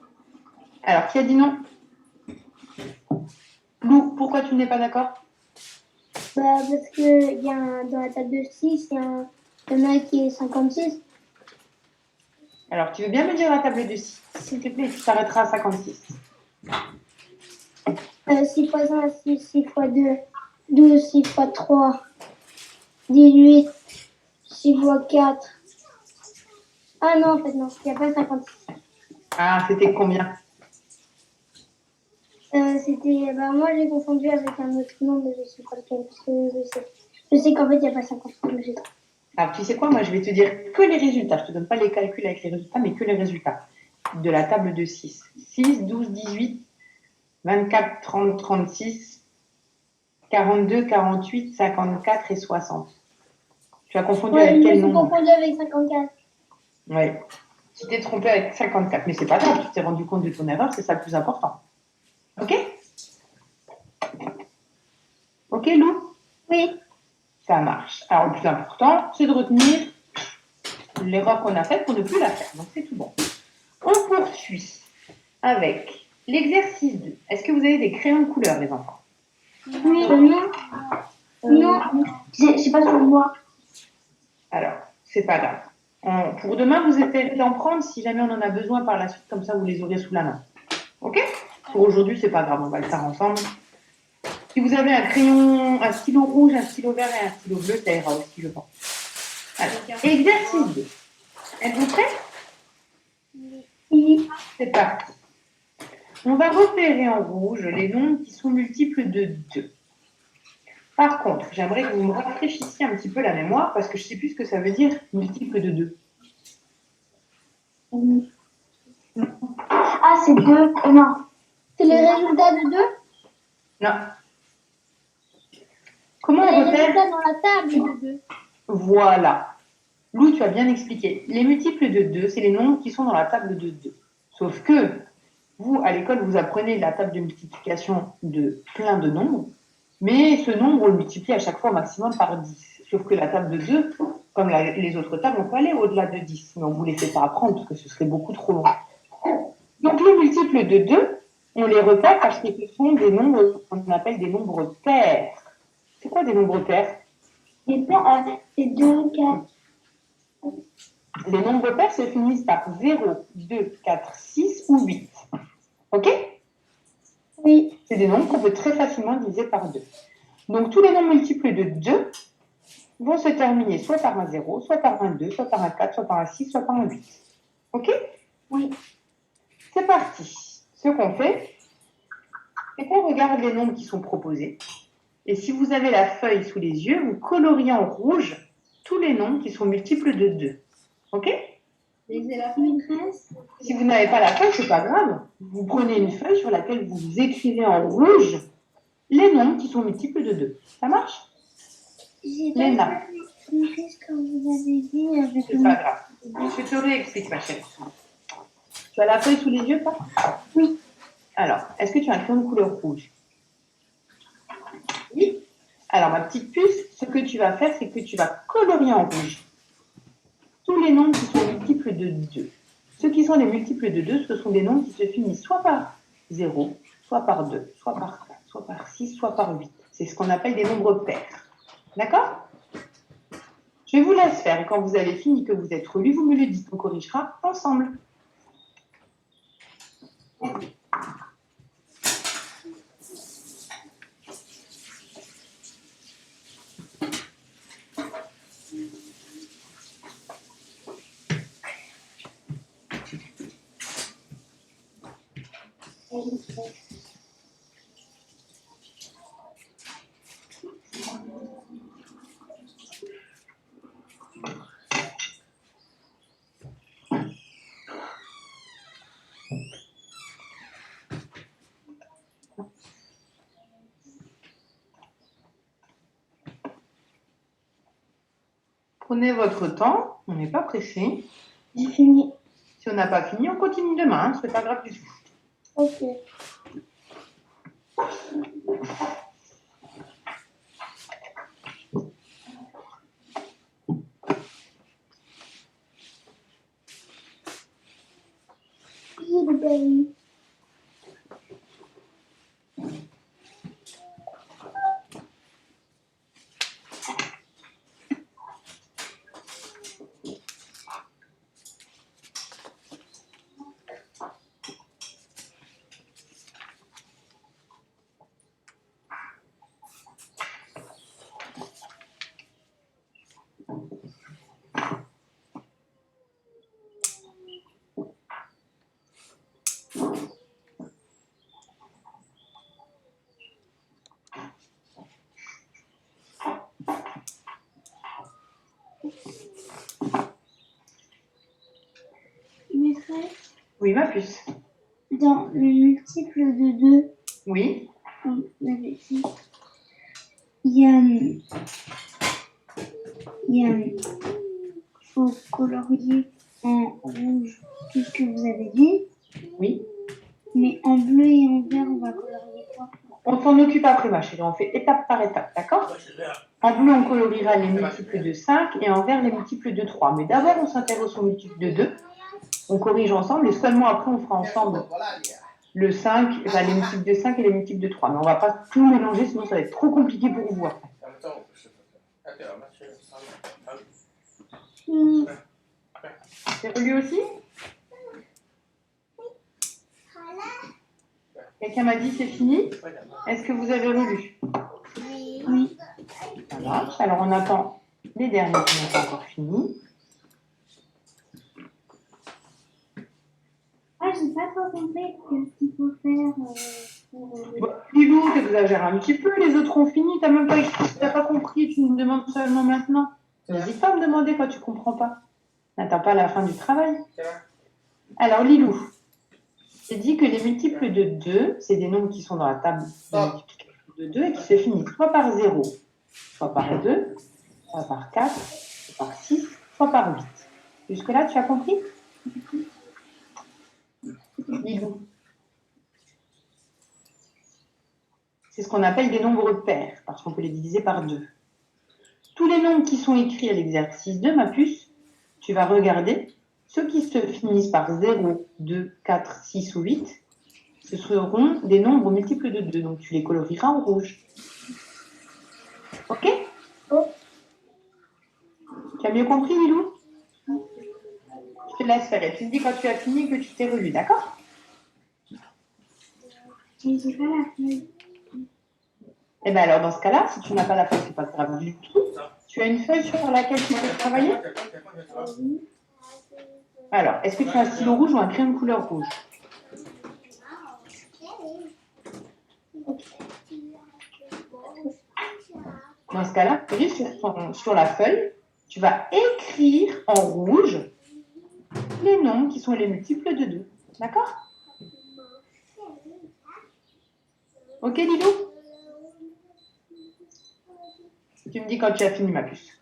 [SPEAKER 2] Alors, qui a dit non? Lou, pourquoi tu n'es pas d'accord?
[SPEAKER 3] Parce que dans la table de 6, il y en a un qui est 56.
[SPEAKER 2] Alors, tu veux bien me dire la table de 6, s'il te plaît, tu t'arrêteras à 56.
[SPEAKER 3] 6 fois 1, 6, 6 fois 2, 12, 6 fois 3, 18, 6 fois 4. Ah non, en fait, non, il n'y a pas 56.
[SPEAKER 2] Ah, c'était combien?
[SPEAKER 3] Moi j'ai confondu avec un autre nom, mais je ne sais pas lequel, parce que je sais qu'en fait, il n'y a pas 56. Mais
[SPEAKER 2] Alors, tu sais quoi, moi, je vais te dire que les résultats. Je ne te donne pas les calculs avec les résultats, mais que les résultats de la table de 6. 6, 12, 18, 24, 30, 36, 42, 48, 54 et 60. Tu as confondu avec
[SPEAKER 3] je me
[SPEAKER 2] quel
[SPEAKER 3] suis
[SPEAKER 2] nombre?
[SPEAKER 3] confondue avec 54.
[SPEAKER 2] Oui. Tu t'es trompé avec 54, mais c'est pas grave, tu t'es rendu compte de ton erreur, c'est ça le plus important. Ok? Ok, Lou?
[SPEAKER 3] Oui.
[SPEAKER 2] Ça marche. Alors, le plus important, c'est de retenir l'erreur qu'on a faite pour ne plus la faire. Donc, c'est tout bon. On poursuit avec l'exercice 2. Est-ce que vous avez des crayons de couleur, les enfants?
[SPEAKER 3] Oui. Non. Non. J'ai pas sur moi.
[SPEAKER 2] Alors, c'est pas grave. Pour demain, vous essayerez d'en prendre si jamais on en a besoin par la suite, comme ça vous les aurez sous la main. Ok? Pour aujourd'hui, c'est pas grave, on va le faire ensemble. Si vous avez un crayon, un stylo rouge, un stylo vert et un stylo bleu, ça ira aussi, je pense. Alors, exercice 2. Êtes-vous prêts?
[SPEAKER 3] Oui.
[SPEAKER 2] C'est parti. On va repérer en rouge les nombres qui sont multiples de 2. Par contre, j'aimerais que vous me rafraîchissiez un petit peu la mémoire parce que je ne sais plus ce que ça veut dire multiple de 2.
[SPEAKER 3] Ah, c'est 2. Non. C'est les résultats de 2?
[SPEAKER 2] Non. Comment
[SPEAKER 3] Les
[SPEAKER 2] on repère?
[SPEAKER 3] résultats dans la table de 2.
[SPEAKER 2] Voilà. Lou, tu as bien expliqué. Les multiples de 2, c'est les nombres qui sont dans la table de 2. Sauf que vous, à l'école, vous apprenez la table de multiplication de plein de nombres, mais ce nombre, on le multiplie à chaque fois au maximum par 10. Sauf que la table de 2, comme les autres tables, on peut aller au-delà de 10. Mais on ne vous les fait pas apprendre parce que ce serait beaucoup trop long. Donc les multiples de 2, on les repère parce que ce sont des nombres qu'on appelle des nombres pairs. C'est quoi des nombres pairs?
[SPEAKER 3] Les pairs, c'est 2, 4.
[SPEAKER 2] Les nombres pairs se finissent par 0, 2, 4, 6 ou 8. Ok?
[SPEAKER 3] Oui.
[SPEAKER 2] C'est des nombres qu'on peut très facilement diviser par 2. Donc tous les nombres multiples de 2 vont se terminer soit par un 0, soit par un 2, soit par un 4, soit par un 6, soit par un 8. Ok?
[SPEAKER 3] Oui.
[SPEAKER 2] C'est parti. Ce qu'on fait, c'est qu'on regarde les nombres qui sont proposés. Et si vous avez la feuille sous les yeux, vous coloriez en rouge tous les nombres qui sont multiples de 2. Ok?
[SPEAKER 3] Maîtresse,
[SPEAKER 2] Si vous n'avez pas la feuille, c'est pas grave. Vous prenez une feuille sur laquelle vous écrivez en rouge les nombres qui sont multiples de 2. Ça marche?
[SPEAKER 3] j'ai
[SPEAKER 2] Léna.
[SPEAKER 3] pas compris ce que vous avez dit avec
[SPEAKER 2] C'est pas grave. Je te réexplique, ma chérie. Tu as la feuille sous les yeux, pas?
[SPEAKER 3] Oui.
[SPEAKER 2] Alors, est-ce que tu as un crayon de couleur rouge? Oui. Alors, ma petite puce, ce que tu vas faire, c'est que tu vas colorier en rouge tous les nombres qui sont multiples de 2. Ceux qui sont les multiples de 2, ce sont des nombres qui se finissent soit par 0, soit par 2, soit par 4, soit par 6, soit par 8. C'est ce qu'on appelle des nombres pairs. D'accord? Je vous laisse faire et quand vous avez fini, que vous êtes relu, vous me le dites. On corrigera ensemble. Prenez votre temps, on n'est pas pressé.
[SPEAKER 3] J'ai fini.
[SPEAKER 2] Si on n'a pas fini, on continue demain, c'est pas grave du tout.
[SPEAKER 3] Ok. Blueberry. Maîtresse,
[SPEAKER 2] Oui, ma puce.
[SPEAKER 3] dans le multiple de 2,
[SPEAKER 2] Oui.
[SPEAKER 3] comme vous avez dit, il y a faut colorier en rouge tout ce que vous avez dit,
[SPEAKER 2] Oui.
[SPEAKER 3] mais en bleu et en vert, on va colorier quoi?
[SPEAKER 2] On s'en occupe après, ma chérie. On fait étape par étape, d'accord? En bleu, on coloriera les multiples de 5 et en vert, les multiples de 3. Mais d'abord, on s'intéresse aux multiples de 2. On corrige ensemble et seulement après, on fera ensemble le 5, enfin, les multiples de 5 et les multiples de 3. Mais on ne va pas tout mélanger, sinon ça va être trop compliqué pour vous après. C'est relu aussi? Quelqu'un m'a dit c'est fini? Est-ce que vous avez relu?
[SPEAKER 3] Oui.
[SPEAKER 2] Ça marche. Alors on attend les derniers qui n'ont pas encore fini.
[SPEAKER 3] Ah, j'ai pas trop compris ce qu'il faut faire pour...
[SPEAKER 2] Bon, Lilou, t'exagères un petit peu, les autres ont fini, t'as pas compris, tu me demandes seulement maintenant. N'hésite pas à me demander quand tu comprends pas. N'attends pas la fin du travail. Alors Lilou, j'ai dit que les multiples de 2, c'est des nombres qui sont dans la table de multiplication de 2 et qui se finissent soit par 0, soit par 2, soit par 4, soit par 6, soit par 8. Jusque-là, tu as compris? Lilou. C'est ce qu'on appelle des nombres pairs, parce qu'on peut les diviser par 2. Tous les nombres qui sont écrits à l'exercice 2, ma puce, tu vas regarder. Ceux qui se finissent par 0, 2, 4, 6 ou 8, ce seront des nombres multiples de 2. Donc tu les colorieras en rouge. Ok?
[SPEAKER 3] Oh.
[SPEAKER 2] Tu as mieux compris, Lilou? Je te laisse faire. Et tu me dis quand tu as fini que tu t'es relu, d'accord?
[SPEAKER 3] Mais j'ai pas la feuille.
[SPEAKER 2] Eh bien alors, dans ce cas-là, si tu n'as pas la feuille, c'est pas grave du tout. Tu as une feuille sur laquelle tu peux travailler?
[SPEAKER 3] Oui.
[SPEAKER 2] Alors, est-ce que tu as un stylo rouge ou un crayon de couleur rouge? Dans ce cas-là, juste sur la feuille, tu vas écrire en rouge les nombres qui sont les multiples de 2. D'accord? Ok, Lilou? Tu me dis quand tu as fini, ma puce.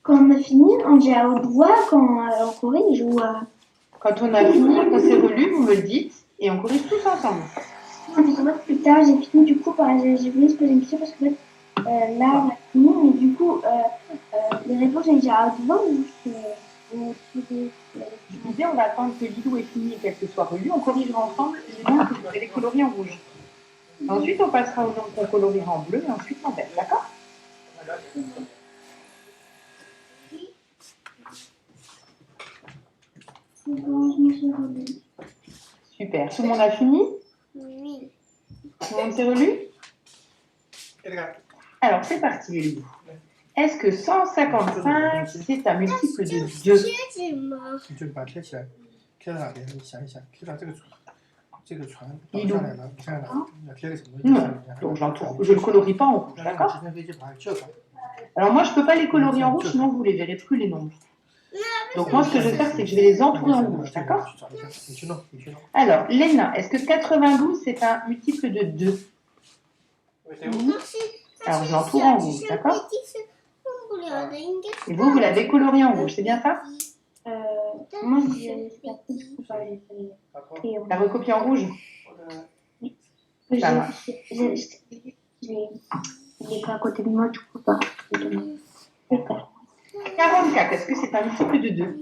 [SPEAKER 3] Quand on a fini, on dit à haute voix quand on corrige ou
[SPEAKER 2] Quand on a fini, qu'on s'est relu, vous me le dites et on corrige tous ensemble.
[SPEAKER 3] Non, parce qu'en fait, plus tard, j'ai fini, du coup, j'ai voulu se poser une question parce que là, on a fini, mais du coup, les réponses, j'ai dit à haute voix ou
[SPEAKER 2] Je disais, on va attendre que Lilou ait fini et qu'elle se soit relue. On corrigera ensemble les nombres que vous allez colorer en rouge. Ensuite, on passera aux nombres qu'on coloriera en bleu et ensuite en vert. D'accord?
[SPEAKER 3] Bon, je me suis relue.
[SPEAKER 2] Super. Tout le monde a fini?
[SPEAKER 4] Oui.
[SPEAKER 2] Tout le monde s'est relu? Alors, c'est parti, les loups. Est-ce que 155, c'est un multiple de 2?
[SPEAKER 5] 你就把它贴起来，贴在哪边？你想一想，贴到这个船倒
[SPEAKER 2] 一路
[SPEAKER 5] 下来了，下来了，要贴个什么东西
[SPEAKER 2] Non.
[SPEAKER 5] 上面？
[SPEAKER 2] Donc, je ne le colorie pas en rouge,
[SPEAKER 5] 让那个
[SPEAKER 2] d'accord?
[SPEAKER 5] 直升飞机把它救上来。
[SPEAKER 2] Alors, moi, je ne peux pas les colorier en rouge, sinon vous ne les verrez plus, les nombres. Donc, moi, ce que je vais faire, c'est que je vais les entourer en rouge, d'accord?
[SPEAKER 5] 去找一下，你去弄，你去弄。
[SPEAKER 2] Alors, Léna, est-ce que 92, c'est un multiple de 2? Alors, je l'entoure en rouge, d'accord? Et vous l'avez colorié en rouge, c'est bien ça?
[SPEAKER 3] Moi, j'ai fait
[SPEAKER 2] La recopie en rouge? Ça marche.
[SPEAKER 3] Il est pas à côté de moi, du coup, pas.
[SPEAKER 2] 44, est-ce que c'est un multiple de 2?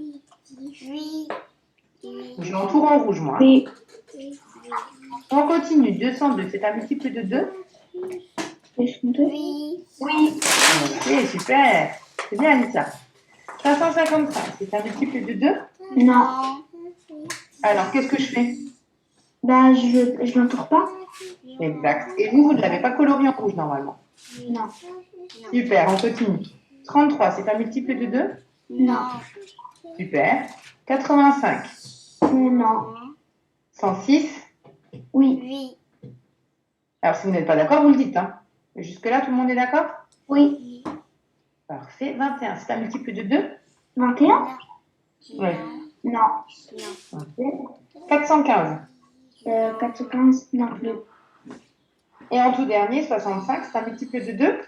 [SPEAKER 4] Oui.
[SPEAKER 2] Je l'entoure en rouge, moi.
[SPEAKER 3] Oui.
[SPEAKER 2] On continue. 202, c'est un multiple de 2?
[SPEAKER 4] Oui.
[SPEAKER 3] Oui.
[SPEAKER 2] Ok, super. C'est bien, Alicia. 555, c'est un multiple de 2?
[SPEAKER 3] Non.
[SPEAKER 2] Alors, qu'est-ce que je fais?
[SPEAKER 3] Bah, je l'entoure pas.
[SPEAKER 2] Exact. Et vous ne l'avez pas colorié en rouge, normalement.
[SPEAKER 3] Non.
[SPEAKER 2] Super, on continue. 33, c'est un multiple de 2?
[SPEAKER 3] Non.
[SPEAKER 2] Super. 85,
[SPEAKER 3] Non.
[SPEAKER 2] 106.
[SPEAKER 3] Oui.
[SPEAKER 4] Oui.
[SPEAKER 2] Alors, si vous n'êtes pas d'accord, vous le dites. Hein. Jusque-là, tout le monde est d'accord?
[SPEAKER 3] Oui.
[SPEAKER 2] Parfait. 21, c'est un multiple de 2?
[SPEAKER 3] 21?
[SPEAKER 2] Oui.
[SPEAKER 3] Non.
[SPEAKER 2] 415.
[SPEAKER 3] 95? Non plus.
[SPEAKER 2] Et en tout dernier, 65, c'est un multiple de 2?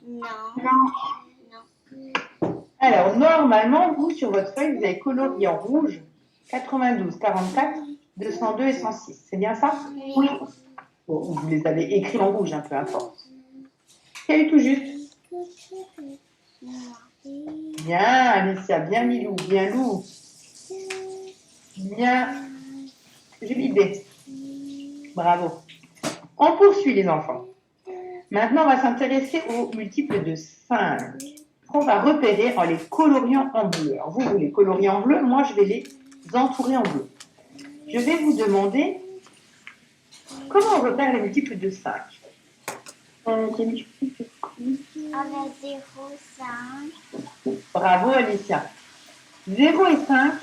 [SPEAKER 4] Non.
[SPEAKER 3] Non.
[SPEAKER 2] Alors, normalement, vous, sur votre feuille, vous avez colorié en rouge 92, 44, 202 et 106. C'est bien ça?
[SPEAKER 3] Oui.
[SPEAKER 2] Bon, vous les avez écrits en rouge, un peu importe. Quel est tout juste? Bien, Alicia, bien Milou, bien Lou. Bien, Julie. Bravo. On poursuit, les enfants. Maintenant, on va s'intéresser aux multiples de 5. On va repérer en les coloriant en bleu. Alors, vous les coloriez en bleu, moi, je vais les entourer en bleu. Je vais vous demander comment on repère les multiples de 5.
[SPEAKER 3] Des multiples.
[SPEAKER 4] Avec 0, 5.
[SPEAKER 2] Bravo, Alicia. 0 et 5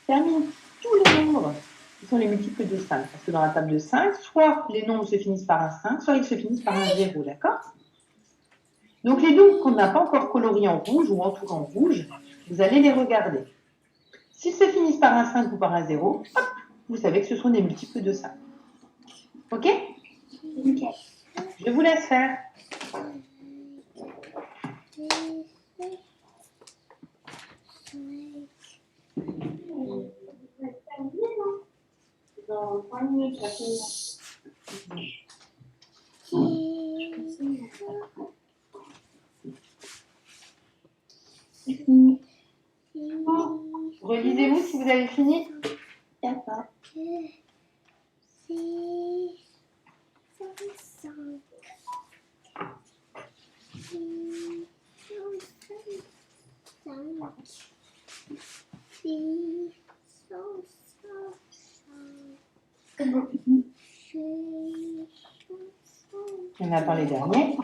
[SPEAKER 2] terminent tous les nombres qui sont les multiples de 5. Parce que dans la table de 5, soit les nombres se finissent par un 5, soit ils se finissent par un 0, d'accord? Donc, les nombres qu'on n'a pas encore coloriés en rouge ou entourés en rouge, vous allez les regarder. S'ils se finissent par un 5 ou par un 0, hop, vous savez que ce sont des multiples de 5. Ok?
[SPEAKER 3] Ok.
[SPEAKER 2] Je vous laisse faire.
[SPEAKER 3] Dans 5 minutes, la
[SPEAKER 2] Relisez-vous si vous avez fini.
[SPEAKER 3] D'accord.
[SPEAKER 4] 6, 5, 5.
[SPEAKER 2] On attend les derniers.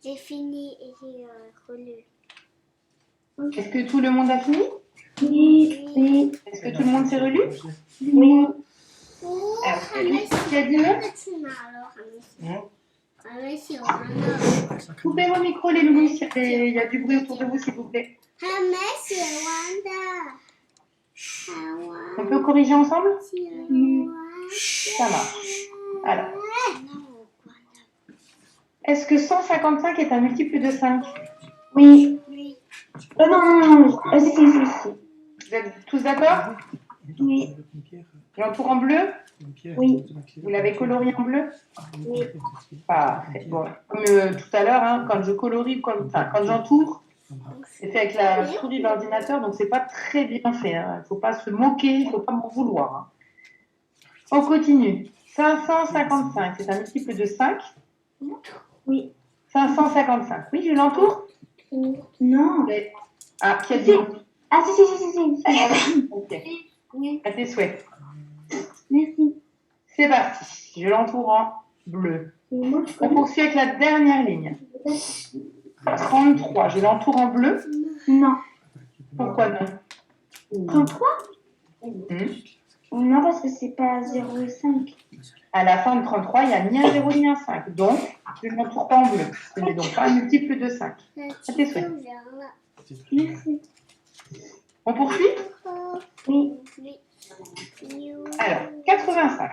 [SPEAKER 4] J'ai fini et j'ai relu.
[SPEAKER 2] Est-ce que tout le monde a fini?
[SPEAKER 3] Oui.
[SPEAKER 2] Est-ce que tout le monde s'est relu?
[SPEAKER 3] Oui.
[SPEAKER 2] Alors, qui a dit non? Coupez vos micros, les loulous. Il y a du bruit autour de vous, s'il vous plaît. On peut corriger ensemble? Ça marche. Alors, est-ce que 155 est un multiple de 5?
[SPEAKER 3] Oui. Non. Si.
[SPEAKER 2] Vous êtes tous d'accord?
[SPEAKER 3] Oui.
[SPEAKER 2] J'entoure en bleu?
[SPEAKER 3] Oui.
[SPEAKER 2] Vous l'avez colorié en bleu?
[SPEAKER 3] Oui.
[SPEAKER 2] Parfait. Bon, comme tout à l'heure, hein, quand je colorie, quand j'entoure, c'est fait avec la souris d'ordinateur, donc c'est pas très bien fait. Il ne faut pas se moquer, il ne faut pas m'en vouloir. Hein. On continue. 555, c'est un multiple de 5?
[SPEAKER 3] Oui.
[SPEAKER 2] 555. Oui, je l'entoure?
[SPEAKER 3] Non.
[SPEAKER 2] Ah, qui a dit non?
[SPEAKER 3] Ah, si.
[SPEAKER 2] Ok.
[SPEAKER 3] Oui.
[SPEAKER 2] À tes souhaits.
[SPEAKER 3] Merci.
[SPEAKER 2] C'est parti. Je l'entoure en bleu.
[SPEAKER 3] Moi,
[SPEAKER 2] On poursuit avec la dernière ligne. 33. Je l'entoure en bleu.
[SPEAKER 3] Non.
[SPEAKER 2] Pourquoi non?
[SPEAKER 3] 33?
[SPEAKER 2] Hmm.
[SPEAKER 3] Non, parce que c'est pas 0,5.
[SPEAKER 2] À la fin de 33, il n'y a ni un 0 ni un 5. Donc, je ne l'entoure pas en bleu. Ce n'est donc pas un multiple de 5. À tes souhaits.
[SPEAKER 3] Merci.
[SPEAKER 2] On poursuit?
[SPEAKER 3] Oui.
[SPEAKER 2] Alors, 85.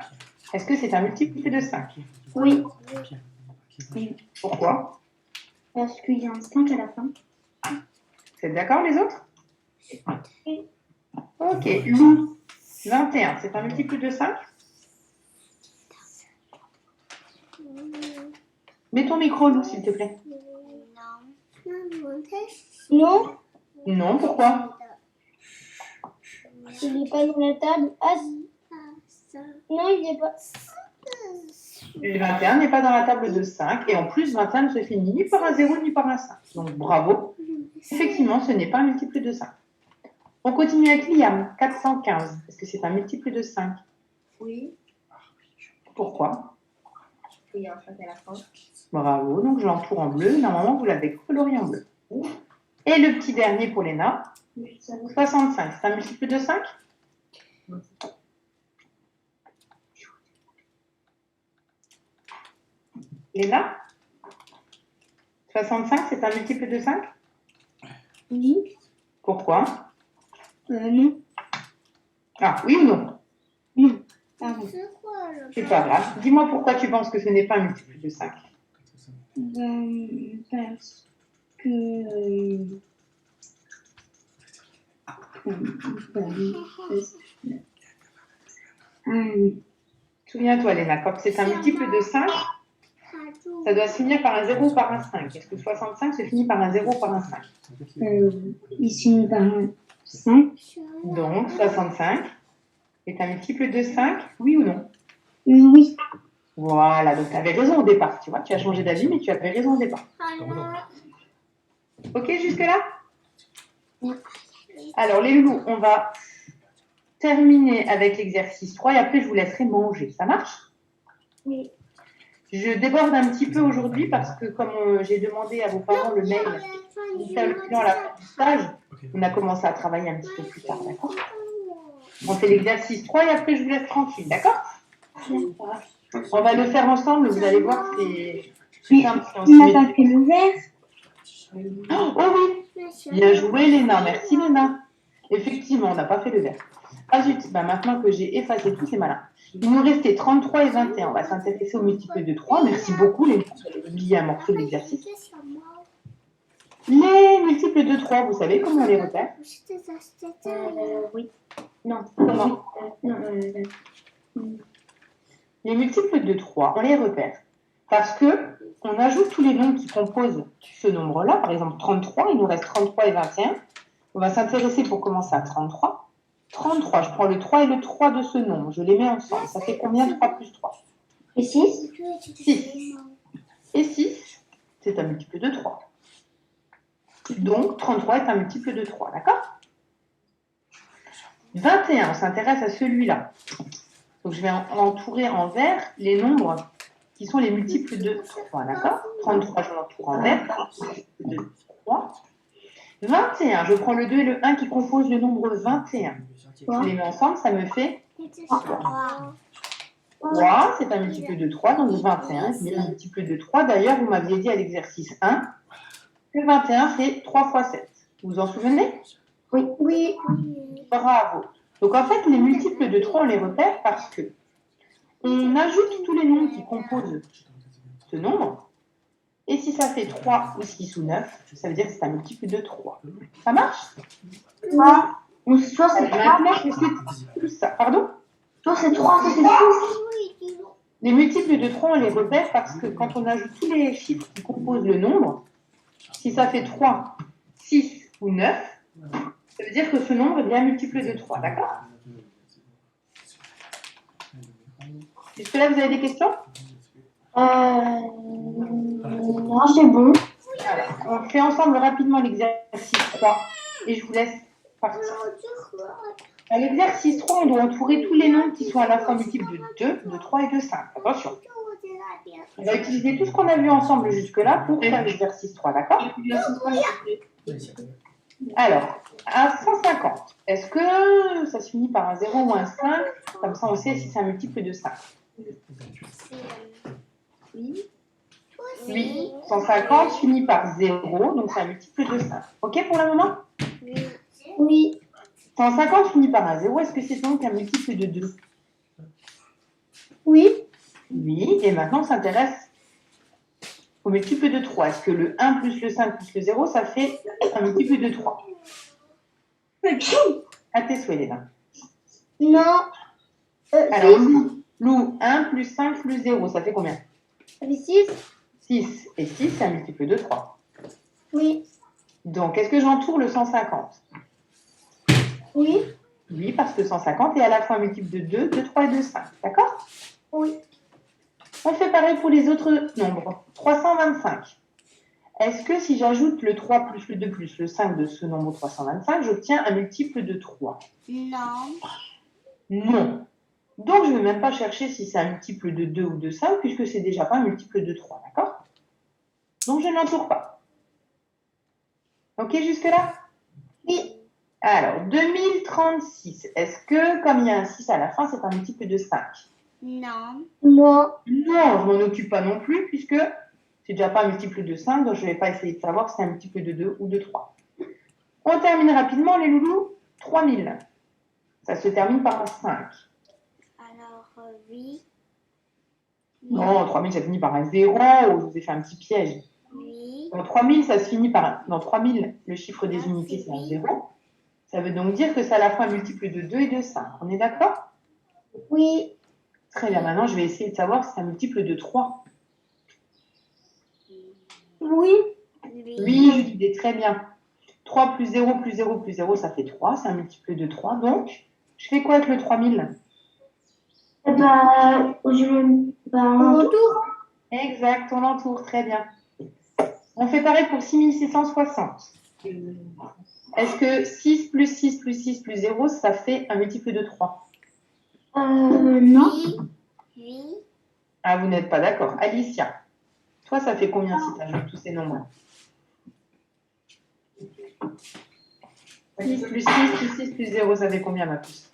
[SPEAKER 2] Est-ce que c'est un multiple de 5?
[SPEAKER 3] Oui.
[SPEAKER 2] Pourquoi?
[SPEAKER 3] Parce qu'il y a un 5 à la fin.
[SPEAKER 2] Vous êtes d'accord, les autres? Ok. Lou, 21. C'est un multiple de 5? Mets ton micro, Lou, s'il te plaît.
[SPEAKER 3] Non.
[SPEAKER 2] Non, pourquoi?
[SPEAKER 3] Il n'est pas dans la table. Ah, non, il n'est pas.
[SPEAKER 2] Le 21 n'est pas dans la table de 5. Et en plus, 21 ne se finit ni par un 0 ni par un 5. Donc, bravo. Effectivement, ce n'est pas un multiple de 5. On continue avec Liam, 415. Est-ce que c'est un multiple de 5?
[SPEAKER 6] Oui,
[SPEAKER 2] Pourquoi?
[SPEAKER 6] il y a un 5 à la fin.
[SPEAKER 2] Bravo, donc je l'entoure en bleu. Normalement, vous l'avez colorié en bleu. Et le petit dernier pour Léna, 65. C'est un multiple de 5? Léna? 65, c'est un multiple de 5?
[SPEAKER 3] Oui.
[SPEAKER 2] Pourquoi?
[SPEAKER 3] Non.
[SPEAKER 2] Ah, oui ou non?
[SPEAKER 3] Non. Pardon.
[SPEAKER 2] C'est pas grave. Dis-moi pourquoi tu penses que ce n'est pas un multiple de 5.
[SPEAKER 3] Parce que.
[SPEAKER 2] Souviens-toi, Léna, quand c'est un multiple de 5, ça doit se finir par un 0 ou par un 5. Est-ce que 65 se finit par un 0 ou par un 5?
[SPEAKER 3] Il finit par un 5.
[SPEAKER 2] Donc, 65 est un multiple de 5, oui ou non?
[SPEAKER 3] Oui.
[SPEAKER 2] Voilà, donc tu avais raison au départ, tu vois, tu as changé d'avis, mais tu avais raison au départ. Ok, jusque-là? Alors, les loulous, on va terminer avec l'exercice 3 et après, je vous laisserai manger. Ça marche?
[SPEAKER 3] Oui.
[SPEAKER 2] Je déborde un petit peu aujourd'hui parce que comme j'ai demandé à vos parents le mail pour faire le bilan à la fin du stage, on a commencé à travailler un petit peu plus tard, d'accord? On fait l'exercice 3 et après, je vous laisse tranquille, d'accord? On va le faire ensemble, vous allez voir, c'est simple.
[SPEAKER 3] On n'a pas fait le vert.
[SPEAKER 2] Oh oui, bien joué Léna, merci Léna. Effectivement, on n'a pas fait le vert. Ah zut, bah maintenant que j'ai effacé tout, c'est malin. Il nous restait 33 et 21. On va s'intéresser au multiple de 3. Merci beaucoup Léna, j'avais oublié un morceau de l'exercice. Les multiples de 3, vous savez comment on les repère?
[SPEAKER 3] Oui. Non.
[SPEAKER 2] Comment?
[SPEAKER 3] Non.
[SPEAKER 2] Les multiples de 3, on les repère parce que on ajoute tous les nombres qui composent ce nombre-là. Par exemple, 33, il nous reste 33 et 21. On va s'intéresser pour commencer à 33. 33, je prends le 3 et le 3 de ce nombre. Je les mets ensemble. Ça fait combien 3 plus 3?
[SPEAKER 3] Et 6?
[SPEAKER 2] 6. Et 6, c'est un multiple de 3. Donc, 33 est un multiple de 3, d'accord? 21, on s'intéresse à celui-là. Donc, je vais entourer en vert les nombres qui sont les multiples de 3, d'accord? 33, je l'entoure en vert, de 3. 21, je prends le 2 et le 1 qui composent le nombre 21. Je les mets ensemble, ça me fait 3, c'est un multiple de 3, donc 21, c'est un multiple de 3. D'ailleurs, vous m'aviez dit à l'exercice 1 que 21, c'est 3 fois 7. Vous vous en souvenez?
[SPEAKER 3] Oui. Oui.
[SPEAKER 2] Bravo. Donc, en fait, les multiples de 3, on les repère parce que on ajoute tous les nombres qui composent ce nombre. Et si ça fait 3 ou 6 ou 9, ça veut dire que c'est un multiple de 3. Ça marche?
[SPEAKER 3] Ou soit c'est 3.
[SPEAKER 2] Maintenant, je fais tout ça. Pardon?
[SPEAKER 3] Soit c'est 3, soit c'est 6.
[SPEAKER 2] Les multiples de 3, on les repère parce que quand on ajoute tous les chiffres qui composent le nombre, si ça fait 3, 6 ou 9, ça veut dire que ce nombre est bien multiple de 3, d'accord? Jusque-là, vous avez des questions?
[SPEAKER 3] Non, c'est bon.
[SPEAKER 2] Alors, on fait ensemble rapidement l'exercice 3 et je vous laisse partir. À l'exercice 3, on doit entourer tous les nombres qui sont à la fois multiples de 2, de 3 et de 5. Attention. On va utiliser tout ce qu'on a vu ensemble jusque-là pour faire l'exercice 3, d'accord? Alors, à 150, est-ce que ça se finit par un 0 ou un 5? Comme ça, on sait si c'est un multiple de 5. Oui, 150 finit par 0, donc c'est un multiple de 5. OK pour le moment?
[SPEAKER 3] Oui.
[SPEAKER 2] 150 finit par un 0, est-ce que c'est donc un multiple de 2?
[SPEAKER 3] Oui.
[SPEAKER 2] Oui, et maintenant on s'intéresse au multiple de 3. Est-ce que le 1 plus le 5 plus le 0, ça fait un multiple de 3? À tes souhaits, Léna.
[SPEAKER 3] Non.
[SPEAKER 2] Alors, Lou, 1 plus 5 plus 0, ça fait combien?
[SPEAKER 3] Ça fait 6.
[SPEAKER 2] 6. Et 6, c'est un multiple de 3.
[SPEAKER 3] Oui.
[SPEAKER 2] Donc, est-ce que j'entoure le 150?
[SPEAKER 3] Oui.
[SPEAKER 2] Oui, parce que 150 est à la fois un multiple de 2, de 3 et de 5. D'accord?
[SPEAKER 3] Oui.
[SPEAKER 2] On fait pareil pour les autres nombres. 325. Est-ce que si j'ajoute le 3 plus le 2 plus le 5 de ce nombre 325, j'obtiens un multiple de 3?
[SPEAKER 4] Non.
[SPEAKER 2] Non. Donc, je ne vais même pas chercher si c'est un multiple de 2 ou de 5, puisque c'est déjà pas un multiple de 3, d'accord? Donc, je n'entoure pas. OK jusque-là?
[SPEAKER 3] Oui.
[SPEAKER 2] Alors, 2036. Est-ce que, comme il y a un 6 à la fin, c'est un multiple de 5?
[SPEAKER 4] Non.
[SPEAKER 3] Non.
[SPEAKER 2] Non, je m'en occupe pas non plus, puisque c'est déjà pas un multiple de 5, donc je ne vais pas essayer de savoir si c'est un multiple de 2 ou de 3. On termine rapidement, les loulous. 3000. Ça se termine par un 5.
[SPEAKER 4] Alors, oui.
[SPEAKER 2] Non, 3000, ça finit par un 0. Je vous ai fait un petit piège.
[SPEAKER 4] Oui.
[SPEAKER 2] Dans 3000, ça se finit par un... Dans 3000, le chiffre des unités, c'est un 0. Ça veut donc dire que c'est à la fois un multiple de 2 et de 5. On est d'accord?
[SPEAKER 3] Oui.
[SPEAKER 2] Très bien. Maintenant, je vais essayer de savoir si c'est un multiple de 3.
[SPEAKER 3] Oui.
[SPEAKER 2] Oui, Judith, est très bien. 3 plus 0 plus 0 plus 0, ça fait 3. C'est un multiple de 3. Donc, je fais quoi avec le 3000?
[SPEAKER 3] On entoure.
[SPEAKER 2] Exact, on l'entoure. Très bien. On fait pareil pour 6660. Est-ce que 6 plus 6 plus 6 plus 0, ça fait un multiple de 3?
[SPEAKER 3] Non.
[SPEAKER 4] Oui.
[SPEAKER 2] Ah, vous n'êtes pas d'accord. Alicia, toi, ça fait combien si tu ajoutes tous ces nombres? 6 plus 6 plus 6 plus 0, ça fait combien, ma puce?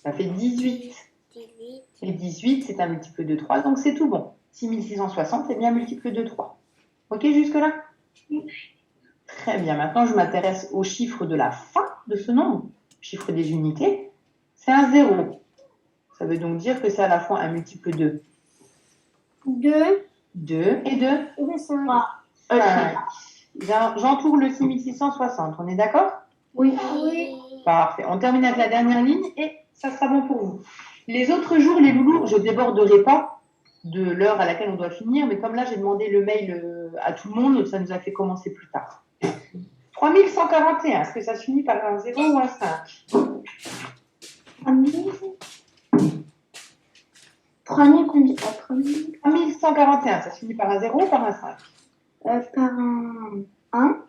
[SPEAKER 2] Ça fait 18.
[SPEAKER 4] 18.
[SPEAKER 2] Et 18, c'est un multiple de 3, donc c'est tout bon. 6660, c'est bien un multiple de 3. OK jusque-là? Très bien. Maintenant, je m'intéresse au chiffre de la fin de ce nombre, chiffre des unités. C'est un 0. Ça veut donc dire que c'est à la fois un multiple de
[SPEAKER 3] 2.
[SPEAKER 2] 2 et de
[SPEAKER 3] 5.
[SPEAKER 2] 5. J'entoure le 6660. On est d'accord?
[SPEAKER 3] Oui.
[SPEAKER 2] Parfait. On termine avec la dernière ligne et ça sera bon pour vous. Les autres jours, les loulous, je ne déborderai pas de l'heure à laquelle on doit finir, mais comme là, j'ai demandé le mail à tout le monde, ça nous a fait commencer plus tard. 3141, est-ce que ça se finit par un 0 ou un 5?
[SPEAKER 3] 3000. 3000. Prenez combien? Prenez
[SPEAKER 2] 3141, ça se finit par un 0 ou par un 5?
[SPEAKER 3] par un 1.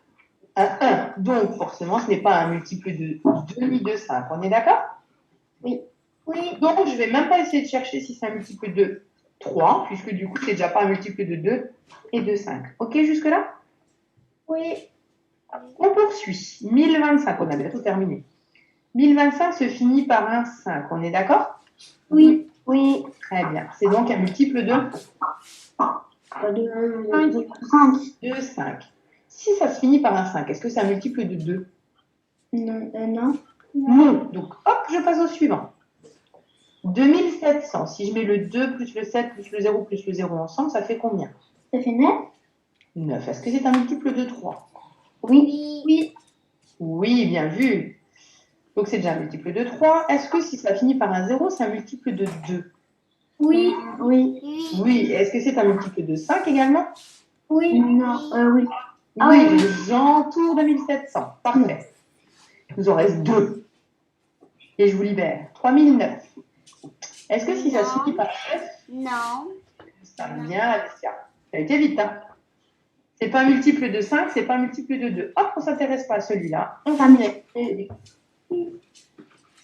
[SPEAKER 2] Un 1. Donc, forcément, ce n'est pas un multiple de 2 ni de 5. On est d'accord?
[SPEAKER 3] Oui.
[SPEAKER 2] Donc, je ne vais même pas essayer de chercher si c'est un multiple de 3, puisque du coup, c'est déjà pas un multiple de 2 et de 5. OK jusque-là?
[SPEAKER 3] Oui.
[SPEAKER 2] On poursuit. 1025, on a bientôt terminé. 1025 se finit par un 5. On est d'accord?
[SPEAKER 3] Oui.
[SPEAKER 2] Très bien. C'est donc un multiple de
[SPEAKER 3] 5.
[SPEAKER 2] 2, 5. Si ça se finit par un 5, est-ce que c'est un multiple de 2?
[SPEAKER 3] Non. Non.
[SPEAKER 2] Non. Donc, hop, je passe au suivant. 2700. Si je mets le 2 plus le 7 plus le 0 plus le 0 ensemble, ça fait combien?
[SPEAKER 3] Ça fait 9?
[SPEAKER 2] 9. Est-ce que c'est un multiple de 3?
[SPEAKER 3] Oui.
[SPEAKER 2] Oui, bien vu. Donc, c'est déjà un multiple de 3. Est-ce que si ça finit par un 0, c'est un multiple de 2?
[SPEAKER 3] Oui.
[SPEAKER 2] Oui. Est-ce que c'est un multiple de 5 également?
[SPEAKER 3] Oui. Non. Oui. Ah
[SPEAKER 2] Oui,
[SPEAKER 3] oui.
[SPEAKER 2] j'entoure 2700. Parfait. Il nous en reste 2. Et je vous libère. 3009. Est-ce que si ça se finit par 9,
[SPEAKER 4] Non.
[SPEAKER 2] ça me vient, Alessia. Ça a été vite, hein? C'est pas un multiple de 5, c'est pas un multiple de 2. Hop, on s'intéresse pas à celui-là. On finit.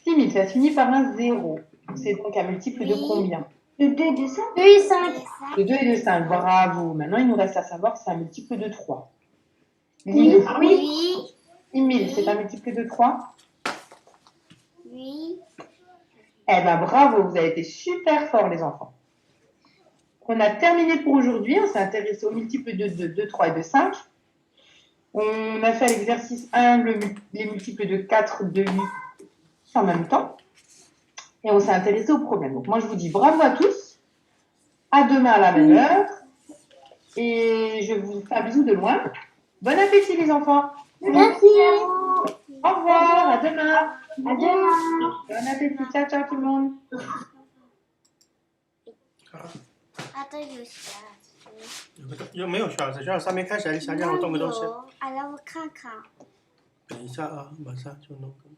[SPEAKER 2] 6000, ça se finit par un 0. C'est donc un multiple de combien?
[SPEAKER 3] De 2 et de 5? 2 et 5.
[SPEAKER 2] De 2 et de 5. Bravo. Maintenant, il nous reste à savoir si c'est un multiple de 3.
[SPEAKER 3] Oui.
[SPEAKER 2] 6000, c'est un multiple de 3?
[SPEAKER 4] Oui.
[SPEAKER 2] Eh ben bravo, vous avez été super forts les enfants. On a terminé pour aujourd'hui, on s'est intéressé aux multiples de 2, de 3 et de 5. On a fait l'exercice 1, les multiples de 4, de 8 en même temps. Et on s'est intéressé aux problèmes. Donc moi je vous dis bravo à tous, à demain à la même heure. Et je vous fais un bisou de loin. Bon appétit les enfants.
[SPEAKER 3] Merci.
[SPEAKER 2] Au revoir, à demain.
[SPEAKER 3] À demain.
[SPEAKER 2] Bon appétit, ciao ciao tout le monde.
[SPEAKER 4] 啊，对，有下
[SPEAKER 5] 有没有需要？只需要上面看起来想让我动个东西。
[SPEAKER 4] 有，啊，让我看看。
[SPEAKER 5] 等一下啊，马上就弄个。